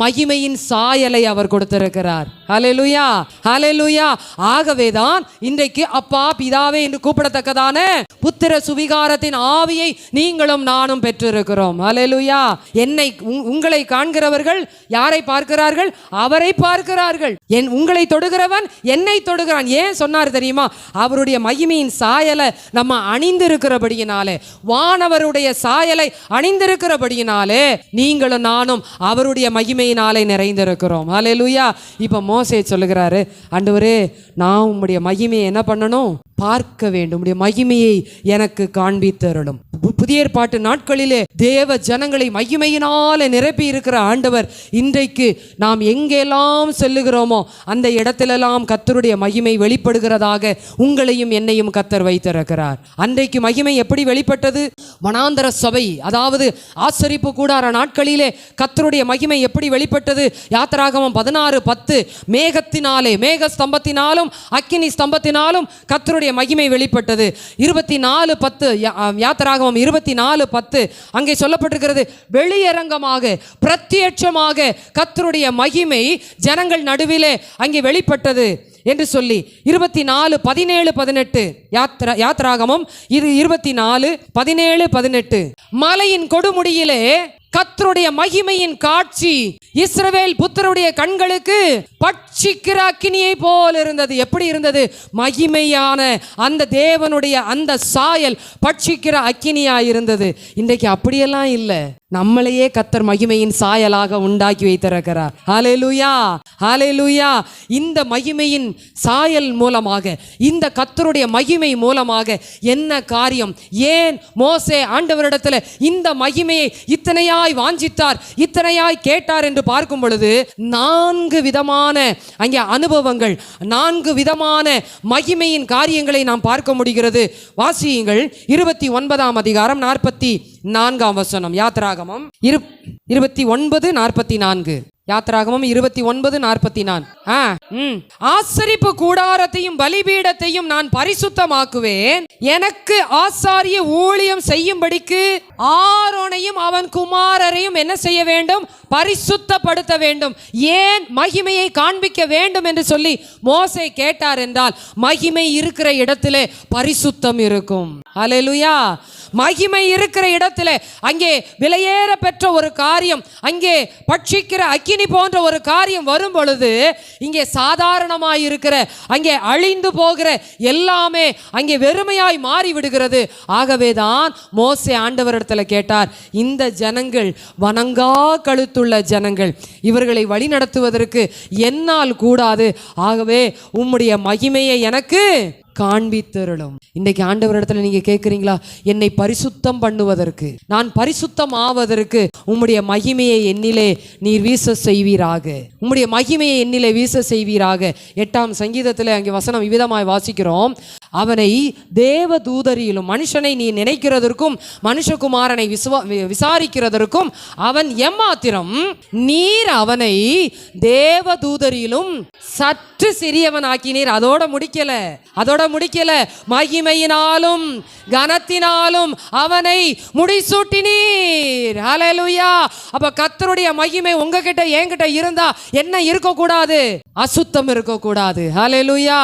மகிமையின் சாயலை அவர் கொடுத்திருக்கிறார். ஹல்லேலூயா, ஹல்லேலூயா. ஆகவேதான் இன்றைக்கு அப்பா பிதாவே என்று கூப்பிடத்தக்கதான புத்திர சுவிகாரத்தின் ஆவியை நீங்களும் நானும் பெற்றிருக்கிறோம். ஹல்லேலூயா. என்னை உங்களை காண்கிறவர்கள் யாரை பார்க்கிறார்கள்? அவரை பார்க்கிறார்கள். உங்களை தொடுகிறவன் என்னை தொடுகிறான். ஏன் சொன்னார் தெரியுமா? அவருடைய மகிமையின் சாயலை நம்ம அணிந்திருக்கிறபடியினாலே, வானவருடைய சாயலை அணிந்திருக்கிறபடியினாலே நீங்களும் நானும் அவருடைய மகிமையினாலே நிறைந்திருக்கிறோம். ஹல்லேலூயா. இப்ப மோசே சொல்லுகிறாரு, ஆண்டவரே நான் உம்முடைய மகிமையை என்ன பண்ணணும்? பார்க்க வேண்டும். உம்முடைய மகிமையை எனக்கு காண்பித்தருளும். புதிய ஏற்பாட்டு நாட்களிலே தேவ ஜனங்களை மகிமையினாலே நிரப்பி இருக்கிற ஆண்டவர் இன்றைக்கு நாம் எங்கெல்லாம் செல்லுகிறோமோ அந்த இடத்திலெல்லாம் கர்த்தருடைய மகிமை வெளிப்படுகிறதாக உங்களையும் என்னையும் கர்த்தர் வைத்திருக்கிறார். அன்றைக்கு மகிமை எப்படி வெளிப்பட்டது? வனாந்தர சபை, அதாவது ஆசரிப்பு கூடார நாட்களிலே கர்த்தருடைய மகிமை எப்படி வெளிப்பட்டது? யாத்திராகமம் 16:10 மேகத்தினாலே, மேக ஸ்தம்பத்தினாலும் அக்கினி ஸ்தம்பத்தினாலும் கர்த்தருடைய மகிமை வெளிப்பட்டது. 24:10 யாத்திராகமம் 24:10 அங்கே சொல்லப்பட்டிருக்கிறது, வெளியரங்கமாக பிரத்யட்சமாக கர்த்தருடைய மகிமை ஜனங்கள் நடுவிலே அங்கே வெளிப்பட்டது என்று சொல்லி 24:17-18 யாத்திராகமம் 24:17-18 மலையின் கொடுமுடியிலே கர்த்தருடைய மகிமையின் காட்சி இஸ்ரவேல் புத்தருடைய கண்களுக்கு பட்சிக்கிற அக்கினியை போல் இருந்தது. எப்படி இருந்தது? மகிமையான அந்த தேவனுடைய அந்த சாயல் பட்சிக்கிற அக்கினியாய் இருந்தது. இன்றைக்கு அப்படியெல்லாம் இல்லை. நம்மளையே கர்த்தர் மகிமையின் சாயலாக உண்டாக்கி வைத்திருக்கிறார். ஹல்லேலூயா, ஹல்லேலூயா. இந்த மகிமையின் சாயல் மூலமாக, இந்த கர்த்தருடைய மகிமை மூலமாக என்ன காரியம்? ஏன் மோசே ஆண்டவரிடத்தில் இந்த மகிமையை இத்தனையாய் வாஞ்சித்தார், இத்தனையாய் கேட்டார் என்று பார்க்கும் பொழுது 4 விதமான அங்கே அனுபவங்கள், 4 விதமான மகிமையின் காரியங்களை நாம் பார்க்க முடிகிறது. வாசியுங்கள் 29ஆம் அதிகாரம் 44ஆம் வசனம். யாத்திராகமம் 29:44. யாத்திராகமம் 29:44. ஆசரிப்பு கூடாரத்தையும் பலிபீடத்தையும் நான் பரிசுத்தமாக்குவேன். எனக்கு ஆசாரிய ஊழியம் செய்யும்படிக்கு ஆரோனையும் அவன் குமாரரையும் என்ன செய்ய வேண்டும்? பரிசுத்தப்படுத்த வேண்டும். ஏன் மகிமையை காண்பிக்க வேண்டும் என்று சொல்லி மோசே கேட்டார் என்றால், மகிமை இருக்கிற இடத்திலே பரிசுத்தம் இருக்கும். ஹல்லேலூயா. மகிமை இருக்கிற இடத்துல அங்கே விலையேற பெற்ற ஒரு காரியம், அங்கே பட்சிக்கிற அக்கினி போன்ற ஒரு காரியம் வரும் பொழுது இங்கே சாதாரணமாய் இருக்கிற, அங்கே அழிந்து போகிற எல்லாமே அங்கே வெறுமையாய் மாறி விடுகிறது. ஆகவேதான் மோசே ஆண்டவரிடத்துல கேட்டார், இந்த ஜனங்கள் வணங்கா கழுத்துள்ள ஜனங்கள், இவர்களை வழி நடத்துவதற்கு என்னால் கூடாது. ஆகவே உம்முடைய மகிமையை எனக்கு காண்பித்தருளும். இன்றைக்கு ஆண்டவரிடத்துல நீங்க கேட்குறீங்களா? என்னை பரிசுத்தம் பண்ணுவதற்கு, நான் பரிசுத்தம் ஆவதற்கு உம்முடைய மகிமையை என்னிலே நீர் வீச செய்வீராக, உம்முடைய மகிமையை என்னிலே வீச செய்வீராக. 8ஆம் சங்கீதத்தில் அங்கே வசனம் விவிதமாய் வாசிக்கிறோம், அவனை தேவ தூதரிலும், மனுஷனை நீ நினைக்கிறதற்கும் மனுஷகுமாரனை விசாரிக்கிறதற்கும் அவன் எம்மாத்திரம், நீர் அவனை தேவ தூதரிலும் சற்று சிறியவனாக்கினீர். அதோட முடிக்கல, மகிமையினாலும் கனத்தினாலும் அவனை முடிசூட்டினீர். ஹல்லேலூயா. அப்ப கர்த்தருடைய மகிமை உங்ககிட்ட என்கிட்ட இருந்தா என்ன இருக்கக்கூடாது? அசுத்தம் இருக்கக்கூடாது. ஹல்லேலூயா.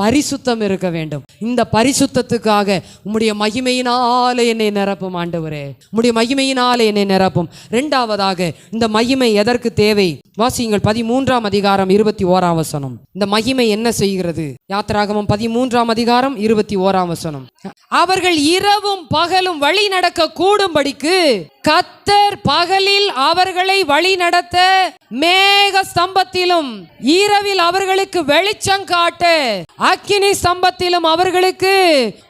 பரிசுத்தம் இருக்க வேண்டும். இந்த பரிசுத்தத்துக்காக உம்முடைய மகிமையினாலே என்னை நிரப்பும் ஆண்டவரே, உம்முடைய மகிமையினாலே என்னை நிரப்பும். 2ஆவதாக இந்த மகிமை எதற்கு தேவை? வாசியுங்கள் 13ஆம் அதிகாரம் 21ஆம் வசனம். இந்த மகிமை என்ன செய்கிறது? யாத்திராகமம் 13ஆம் அதிகாரம் 21ஆம் வசனம். அவர்கள் இரவும் பகலும் வழி நடக்க கூடும்படிக்கு கர்த்தர் பகலில் அவர்களை வழி நடத்த மேக ஸ்தம்பத்திலும் இரவில் அவர்களுக்கு வெளிச்சம் காட்ட அக்கினி ஸ்தம்பத்திலும் அவர்களுக்கு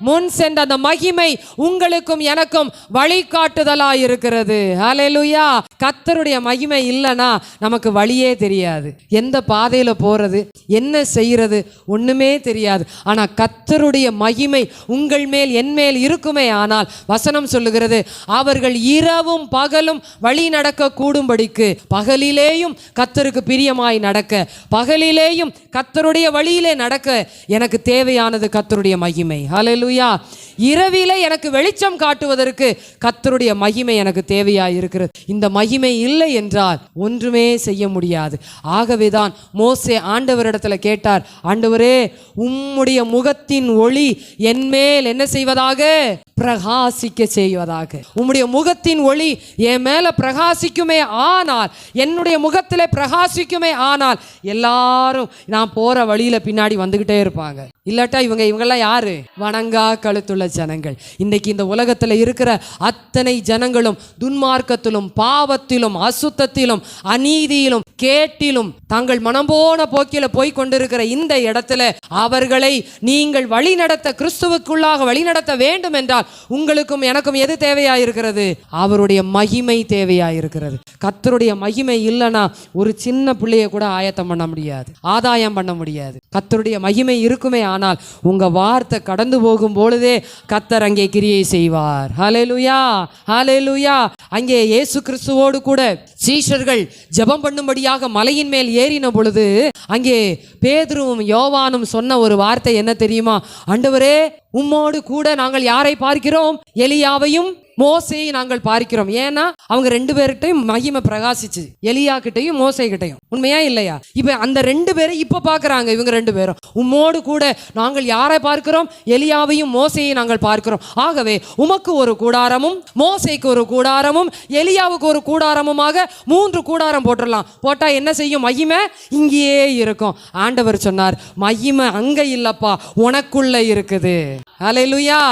முன் சென்ற அந்த மகிமை உங்களுக்கும் எனக்கும் வழிகாட்டுதலாய் இருக்கிறது. ஹல்லேலூயா. கர்த்தருடைய மகிமை இல்லைன்னா நமக்கு வழியே தெரியாது. எந்த பாதையில போறது, என்ன செய்யறது ஒண்ணுமே தெரியாது. ஆனா கர்த்தருடைய மகிமை உங்கள் மேல் என் மேல் இருக்குமே ஆனால் வசனம் சொல்லுகிறது, அவர்கள் இரவும் இரவும் பகலும் வழி நடக்க கூடும்படிக்கு, பகலிலேயும் கர்த்தருக்கு பிரியமாய் நடக்க, பகலிலேயும் கர்த்தருடைய வழியிலே நடக்க எனக்கு தேவையானது கர்த்தருடைய மகிமை. ஹல்லேலூயா. இரவிலே எனக்கு வெளிச்சம் காட்டுவதற்கு கர்த்தருடைய மகிமை எனக்கு தேவையாய் இருக்கிறது. இந்த மகிமை இல்லை என்றால் ஒன்றுமே செய்ய முடியாது. ஆகவேதான் மோசே ஆண்டவரிடத்துல கேட்டார், ஆண்டவரே, உம்முடைய முகத்தின் ஒளி என்மேல் என்ன செய்வதாக? பிரகாசிக்க செய்வதாக. உம்முடைய முகத்தின் ஒளி என் மேல பிரகாசிக்குமே ஆனால், என்னுடைய முகத்திலே பிரகாசிக்குமே ஆனால், எல்லாரும் நான் போற வழியில பின்னாடி வந்துகிட்டே இருப்பாங்க. இல்லாட்டா இவங்கெல்லாம் யாரு? வணங்கா கழுத்துள்ள ஜனங்கள். இன்னைக்கு இந்த உலகத்துல இருக்கிற அத்தனை ஜனங்களும் துன்மார்க்கத்திலும் பாவத்திலும் அசுத்தத்திலும் அநீதியிலும் கேட்டிலும் தாங்கள் மனம் போன போக்கில போய் கொண்டிருக்கிற இந்த இடத்துல அவர்களை நீங்கள் வழி நடத்த, கிறிஸ்துவுக்குள்ளாக வழி நடத்த வேண்டும் என்றால் உங்களுக்கும் எனக்கும் எது தேவையாயிருக்கிறது? அவருடைய மகிமை தேவையாயிருக்கிறது. கர்த்தருடைய மகிமை இல்லைன்னா ஒரு சின்ன பிள்ளைய கூட ஆயத்தம் பண்ண முடியாது, ஆதாயம் பண்ண முடியாது. கர்த்தருடைய மகிமை இருக்குமே ஆனால் உங்க வார்த்தை கடந்து போகும் பொழுதே கர்த்தர் அங்கே கிரியை செய்வார். ஹல்லேலூயா, ஹல்லேலூயா. அங்கே இயேசு கிறிஸ்துவோடு கூட சீஷர்கள் ஜெபம் பண்ணும்படியாக மலையின் மேல் ஏறின பொழுது அங்கே பேதுருவும் யோவானும் சொன்ன ஒரு வார்த்தை என்ன தெரியுமா? ஆண்டவரே, உம்மோடு கூட நாங்கள் யாரை பார்க்கிறோம்? எலியாவையும் மோசேயை நாங்கள் பார்க்கிறோம். ஏன்னா அவங்க ரெண்டு பேர்கிட்டையும் மகிமை பிரகாசிச்சு, எலியா கிட்டையும் மோசே கிட்டையும். உண்மையா இல்லையா? இப்ப அந்த ரெண்டு பேரை இப்ப பாக்குறாங்க. இவங்க ரெண்டு பேரும் உம்மோடு கூட நாங்கள் யாரை பார்க்கிறோம்? எலியாவையும் மோசேயை நாங்கள் பார்க்கிறோம். ஆகவே உமக்கு ஒரு கூடாரமும் மோசேக்கு ஒரு கூடாரமும் எலியாவுக்கு ஒரு கூடாரமுமாக 3 கூடாரம் போட்டுடலாம். போட்டா என்ன செய்யும்? மகிமை இங்கேயே இருக்கும். ஆண்டவர் சொன்னார், மகிமை அங்க இல்லப்பா, உனக்குள்ள இருக்குது. ஹல்லேலூயா.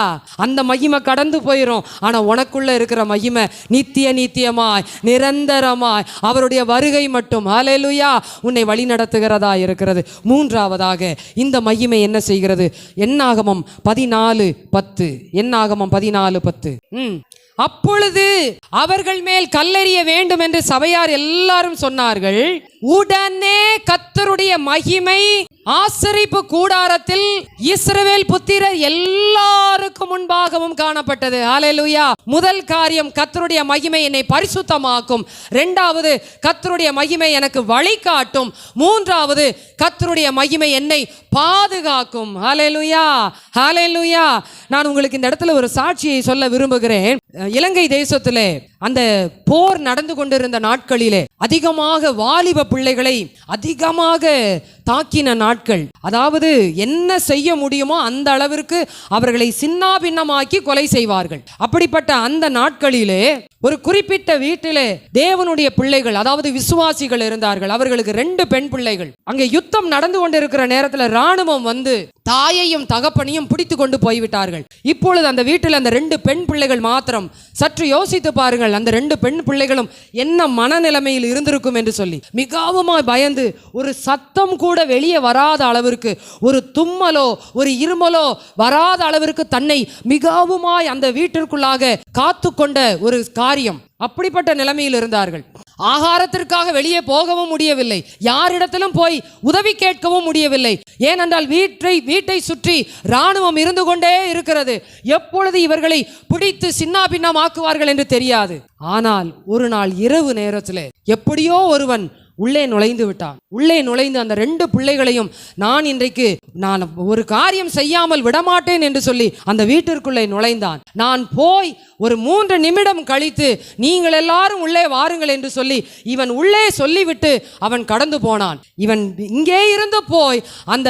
அந்த மகிமை கடந்து போயிடும். ஆனா உனக்குள்ள இருக்கிற மகிமை நித்தியமாய் நிரந்தரமாய் அவருடைய வருகை மட்டும் ஹல்லேலூயா உன்னை வழி நடத்துகிறதா இருக்கிறது. மூன்றாவதாக இந்த மகிமை என்ன செய்கிறது? என்னாகமம் 14:10. என்னாகமம் 14:10. அப்பொழுது அவர்கள் மேல் கல்லெறிய வேண்டும் என்று சபையார் எல்லாரும் சொன்னார்கள். உடனே கர்த்தருடைய மகிமை ஆசரிப்பு கூடாரத்தில் இஸ்ரவேல் புத்திரர் எல்லாருக்கும் முன்பாகவும் காணப்பட்டது. ஹல்லேலூயா. முதல் காரியம், கர்த்தருடைய மகிமை என்னை பரிசுத்தமாக்கும். இரண்டாவது, கர்த்தருடைய மகிமை எனக்கு வழிகாட்டும். மூன்றாவது, கர்த்தருடைய மகிமை என்னை பாதுகாக்கும். ஹல்லேலூயா, ஹல்லேலூயா. நான் உங்களுக்கு இந்த இடத்துல ஒரு சாட்சியை சொல்ல விரும்புகிறேன். இலங்கை தேசத்திலே அந்த போர் நடந்து கொண்டிருந்த நாட்களிலே அதிகமாக வாலிப பிள்ளைகளை அதிகமாக தாக்கின நாட்கள். அதாவது என்ன செய்ய முடியுமோ அந்த அளவிற்கு அவர்களை சின்னாபின்னமாக்கி கொலை செய்வார்கள். அப்படிப்பட்ட அந்த நாட்களிலே ஒரு குறிப்பிட்ட வீட்டிலே தேவனுடைய பிள்ளைகள், அதாவது விசுவாசிகள் இருந்தார்கள். அவர்களுக்கு 2 பெண் பிள்ளைகள். அங்கே யுத்தம் நடந்து கொண்டிருக்கிற நேரத்தில் ராணுவம் வந்து தாயையும் தகப்பனையும் பிடித்து கொண்டு போய்விட்டார்கள். இப்பொழுது அந்த வீட்டில் அந்த 2 பெண் பிள்ளைகள் மாத்திரம். சற்று யோசித்து பாருங்கள், அந்த 2 பெண் பிள்ளைகளும் என்ன மனநிலைமையில் இருந்திருக்கும் என்று சொல்லி. மிகவும் பயந்து ஒரு சத்தம் கூட வெளியே வராத அளவிற்கு, ஒரு தும்மலோ ஒரு இருமலோ வராத அளவிற்கு தன்னை மிகவுமாய் அந்த வீட்டிற்குள்ளாக காத்து கொண்ட ஒரு காரியம். அப்படிப்பட்ட நிலைமையில் இருந்தார்கள். ஆகாரத்திற்காக வெளியே போகவும் முடியவில்லை, யாரிடத்திலும் போய் உதவி கேட்கவும் முடியவில்லை. ஏனென்றால் வீட்டை சுற்றி ராணுவம் இருந்து கொண்டே இருக்கிறது. எப்பொழுது இவர்களை பிடித்து சின்னாபின்னமாக்குவார்கள் என்று தெரியாது. ஆனால் ஒரு நாள் இரவு நேரத்தில் எப்படியோ ஒருவன் உள்ளே நுழைந்து விட்டான். உள்ளே நுழைந்து அந்த 2 பிள்ளைகளையும் நான் ஒரு காரியம் செய்யாமல் விடமாட்டேன் என்று சொல்லி அந்த வீட்டிற்குள்ளே நுழைந்தான். நான் போய் ஒரு 3 நிமிடம் கழித்து நீங்கள் எல்லாரும் உள்ளே வாருங்கள் என்று சொல்லி இவன் உள்ளே சொல்லிவிட்டு அவன் கடந்து போனான். இவன் இங்கே இருந்து போய் அந்த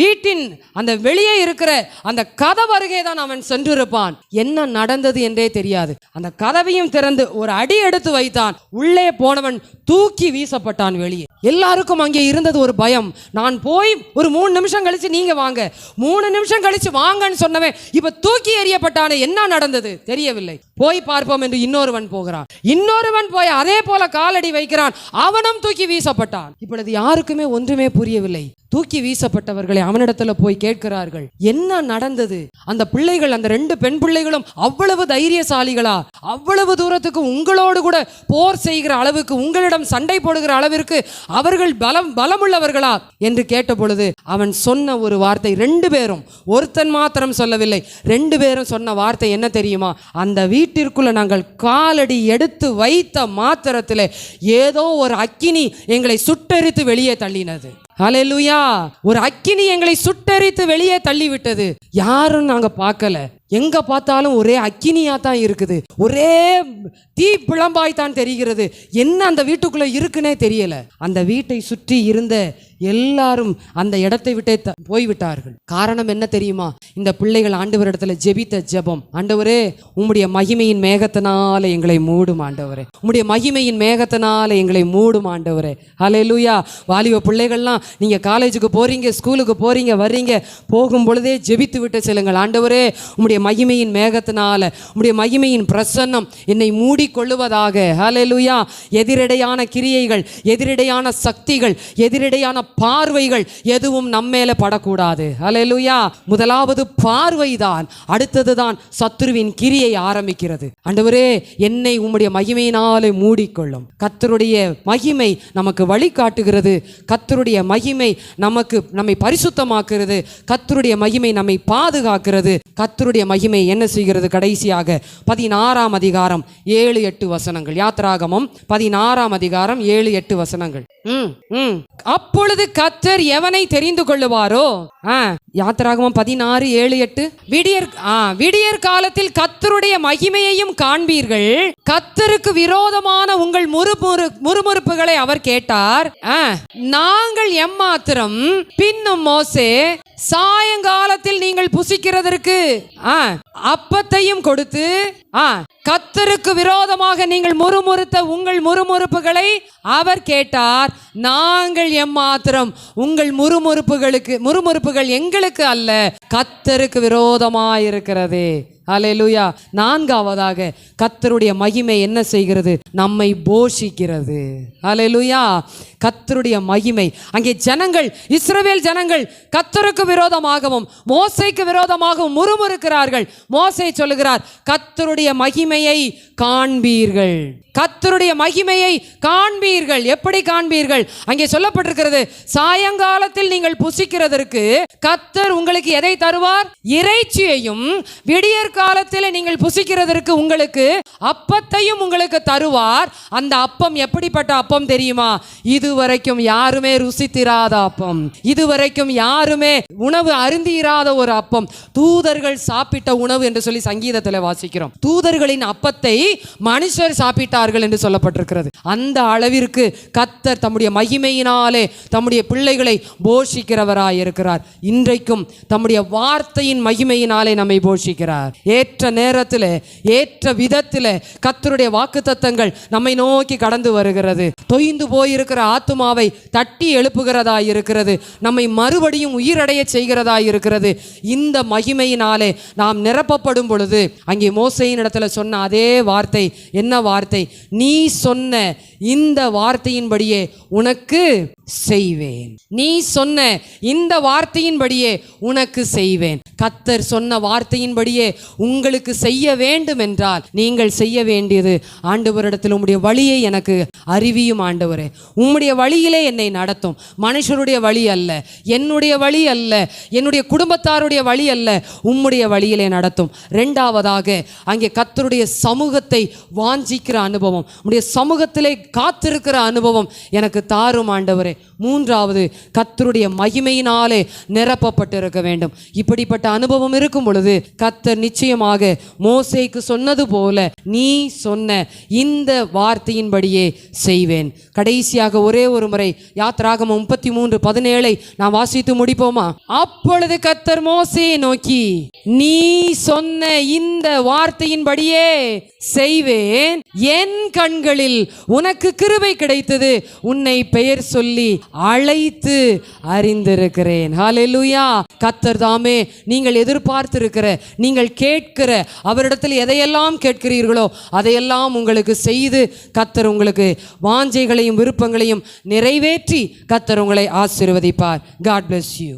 வீட்டின் அந்த வெளியே இருக்கிற அந்த கதவு அருகே தான் அவன் சென்றிருப்பான். என்ன நடந்தது என்றே தெரியாது. அந்த கதவையும் திறந்து ஒரு அடி எடுத்து வைத்தான். உள்ளே போனவன் தூக்கி வீசப்பட்டான் வெளியே. எல்லாருக்கும் அங்கே இருந்தது ஒரு பயம். நான் போய் ஒரு 3 நிமிஷம் கழிச்சு நீங்க வாங்க, 3 நிமிஷம் கழிச்சு வாங்கன்னு சொன்னவன் இப்ப தூக்கி எறியப்பட்டானே, என்ன நடந்தது தெரியவில்லை. போய் பார்ப்போம் என்று இன்னொருவன் போகிறான். இன்னொருவன் போய் அதே போல காலடி வைக்கிறான். அவனும் தூக்கி வீசப்பட்டான். இப்பொழுது யாருக்குமே ஒன்றுமே புரியவில்லை. தூக்கி வீசப்பட்டவர்களை அவனிடத்துல போய் கேட்கிறார்கள், என்ன நடந்தது? அந்த பிள்ளைகள், அந்த 2 பெண் பிள்ளைகளும் அவ்வளவு தைரியசாலிகளா? அவ்வளவு தூரத்துக்கு உங்களோடு கூட போர் செய்கிற அளவுக்கு, உங்களிடம் சண்டை போடுகிற அளவுக்கு அளவிற்கு அவர்கள் பலமுள்ளவர்களா என்று கேட்ட பொழுது அவன் சொன்ன ஒரு வார்த்தை, 2 பேரும், ஒருத்தன் மாத்திரம் சொல்லவில்லை, 2 பேரும் சொன்ன வார்த்தை என்ன தெரியுமா? அந்த வீட்டிற்குள்ள நாங்கள் காலடி எடுத்து வைத்த மாத்திரத்தில் ஏதோ ஒரு அக்கினி எங்களை சுட்டெரித்து வெளியே தள்ளினது. ஹல்லேலூயா! ஒரு அக்கினி எங்களை சுட்டெரித்து வெளியே தள்ளிவிட்டது. யாரும் நாங்க பார்க்கல, எங்க பார்த்தாலும் ஒரே அக்கினியா தான் இருக்குது, ஒரே தீ பிளம்பாய் தான் தெரிகிறது. என்ன அந்த வீட்டுக்குள்ள இருக்குன்னே தெரியல. அந்த வீட்டை சுற்றி இருந்த எல்லாரும் அந்த இடத்தை விட்டே போய்விட்டார்கள். காரணம் என்ன தெரியுமா? இந்த பிள்ளைகள் ஆண்டவரிடத்துல ஜெபித்த ஜெபம், ஆண்டவரே உம்முடைய மகிமையின் மேகத்தினால எங்களை மூடும் ஆண்டவரே, உம்முடைய மகிமையின் மேகத்தினால எங்களை மூடும் ஆண்டவரே. ஹல்லேலூயா! வாலிப பிள்ளைகள்லாம் நீங்க காலேஜுக்கு போறீங்க, ஸ்கூலுக்கு போறீங்க, வர்றீங்க, போகும் பொழுதே ஜெபித்து விட்டு செல்லுங்கள். ஆண்டவரே உம்முடைய மகிமையின் மேகத்தினால, உம்முடைய மகிமையின் பிரசன்னம் என்னை மூடிக்கொள்ளுவதாக. ஹல்லேலூயா! எதிரடையான கிரியைகள், எதிரடையான சக்திகள், எதிரடையான பார்வைகள் எதுவும் நம்மேல படக்கூடாது. ஹல்லேலூயா! முதலாவது பார்வைதான், அடுத்ததுதான் சத்துருவின் கிரியை ஆரம்பிக்கிறது. ஆண்டவரே என்னை உம்முடைய மகிமையினாலே மூடிக்கொள்ளும். கர்த்தருடைய மகிமை நமக்கு வழிகாட்டுகிறது, கர்த்தருடைய மகிமை நம்மை பரிசுத்தமாக்குறது, கர்த்தருடைய மகிமை நம்மை பாதுகாக்கிறது. கர்த்தருடைய மகிமை என்ன செய்கிறது? கடைசியாக 16ஆம் அதிகாரம் 7-8 வசனங்கள். யாத்திராகமம் 16ஆம் அதிகாரம் 7-8 வசனங்கள். அப்பொழுது கர்த்தர் எவனை தெரிந்து கொள்ளுவாரோ, யாத்திராகமம் 16:7-8, விடியற் காலத்தில் கர்த்தருடைய மகிமையையும் காண்பீர்கள், கர்த்தருக்கு விரோதமான உங்கள் முறுமுறுப்புகளை அவர் கேட்டார். நாங்கள் எம்மாத்திரம்? பின்னும் மோசே சாயங்காலத்தில் நீங்கள் புசிக்கிறதற்கு அப்பத்தையும் கொடுத்து, கர்த்தருக்கு விரோதமாக நீங்கள் முறுமுறுத்த உங்கள் முறுமுறுப்புகளை அவர் கேட்டார். நாங்கள் எம்மாத்திரம்? உங்கள் முறுமுறுப்புகள் எங்களுக்கு அல்ல, கர்த்தருக்கு விரோதமாயிருக்கிறதே. ஹல்லேலூயா! 4ஆவதாக கர்த்தருடைய மகிமை என்ன செய்கிறது? நம்மை போஷிக்கிறது. ஹல்லேலூயா! கர்த்தருடைய மகிமை. அங்கே ஜனங்கள், இஸ்ரவேல் ஜனங்கள் கர்த்தருக்கு விரோதமாகவும் மோசேக்கு விரோதமாகவும் முறுமுறுக்கிறார்கள். மோசே சொல்லுகிறார், கர்த்தருடைய மகிமையை காண்பீர்கள், கர்த்தருடைய மகிமையை காண்பீர்கள். எப்படி காண்பீர்கள்? அங்கே சொல்லப்பட்டிருக்கிறது, சாயங்காலத்தில் நீங்கள் புசிக்கிறதற்கு கர்த்தர் உங்களுக்கு எதை தருவார்? இறைச்சியையும், விடியற் காலத்தில் நீங்கள் புசிக்கிறதற்கு உங்களுக்கு அப்பத்தையும் உங்களுக்கு தருவார். அந்த அப்பம் எப்படிப்பட்ட அப்பம் தெரியுமா? இதுவரைக்கும் யாருமே ருசித்திராத அப்பம், இதுவரைக்கும் யாருமே உணவு அருந்திராத ஒரு அப்பம், தூதர்கள் சாப்பிட்ட உணவு என்று சொல்லி சங்கீதத்தில் வாசிக்கிறோம். தூதர்களின் அப்பத்தை மனுஷர் சாப்பிட்டார்கள் என்று சொல்லப்பட்டிருக்கிறது. அந்த அளவிற்கு கர்த்தர் தம்முடைய மகிமையினாலே தம்முடைய பிள்ளைகளை போஷிக்கிறவராய் இருக்கிறார். இன்றைக்கும் தம்முடைய வார்த்தையின் மகிமையினாலே நம்மை போஷிக்கிறார். ஏற்ற நேரத்தில், ஏற்ற விதத்தில் கர்த்தருடைய வாக்குத்தத்தங்கள் நம்மை நோக்கி கடந்து வருகிறது. தொய்ந்து போயிருக்கிற ஆத்துமாவை தட்டி எழுப்புகிறதா இருக்கிறது, நம்மை மறுபடியும் உயிரடைய செய்கிறதா இருக்கிறது. இந்த மகிமையினாலே நாம் நிரப்பப்படும் பொழுது, அங்கே மோசேயின் இடத்துல சொன்ன அதே வார்த்தை, என்ன வார்த்தை? நீ சொன்ன இந்த வார்த்தையின்படியே உனக்கு செய்வேன், நீ சொன்ன இந்த வார்த்தையின்படியே உனக்கு செய்வேன். கர்த்தர் சொன்ன வார்த்தையின்படியே உங்களுக்கு செய்ய வேண்டும் என்றால் நீங்கள் செய்ய வேண்டியது, ஆண்டவரிடத்தில் உம்முடைய வழியை எனக்கு அறிவியும் ஆண்டவரே, உம்முடைய வழியிலே என்னை நடத்தும். மனுஷருடைய வழி அல்ல, என்னுடைய வழி அல்ல, என்னுடைய குடும்பத்தாருடைய வழி அல்ல, உம்முடைய வழியிலே நடத்தும். 2ஆவதாக அங்கே கர்த்தருடைய சமூகத்தை வாஞ்சிக்கிற அனுபவம், உம்முடைய சமூகத்திலே காத்திருக்கிற அனுபவம் எனக்கு தாரும் ஆண்டவரே. 3ஆவது கர்த்தருடைய மகிமையினாலே நிரப்பப்பட்டிருக்க வேண்டும். இப்படிப்பட்ட அனுபவம் இருக்கும் பொழுது கர்த்தர் நிச்சயமாக மோசேக்கு சொன்னது போல, நீ சொன்ன இந்த வார்த்தையின்படியே செய்வேன். கடைசியாக ஒரே ஒரு முறை யாத்திராகமம் 33:17 நாம் வாசித்து முடிப்போமா? அப்பொழுது கர்த்தர் மோசேயை நோக்கி, நீ சொன்ன இந்த வார்த்தையின்படியே செய்வேன், என் கண்களில் உனக்கு கிருபை கிடைத்தது, உன்னை பெயர் சொல்லி அழைத்து அறிந்திருக்கிறேன். ஹல்லேலூயா! கர்த்தர் தாமே நீங்கள் எதிர்பார்த்திருக்கிற, நீங்கள் கேட்கிற, அவரிடத்தில் எதையெல்லாம் கேட்கிறீர்களோ அதையெல்லாம் உங்களுக்கு செய்து கர்த்தர் உங்களுக்கு வாஞ்சைகளையும் விருப்பங்களையும் நிறைவேற்றி கர்த்தர் உங்களை ஆசீர்வதிப்பார். God bless you.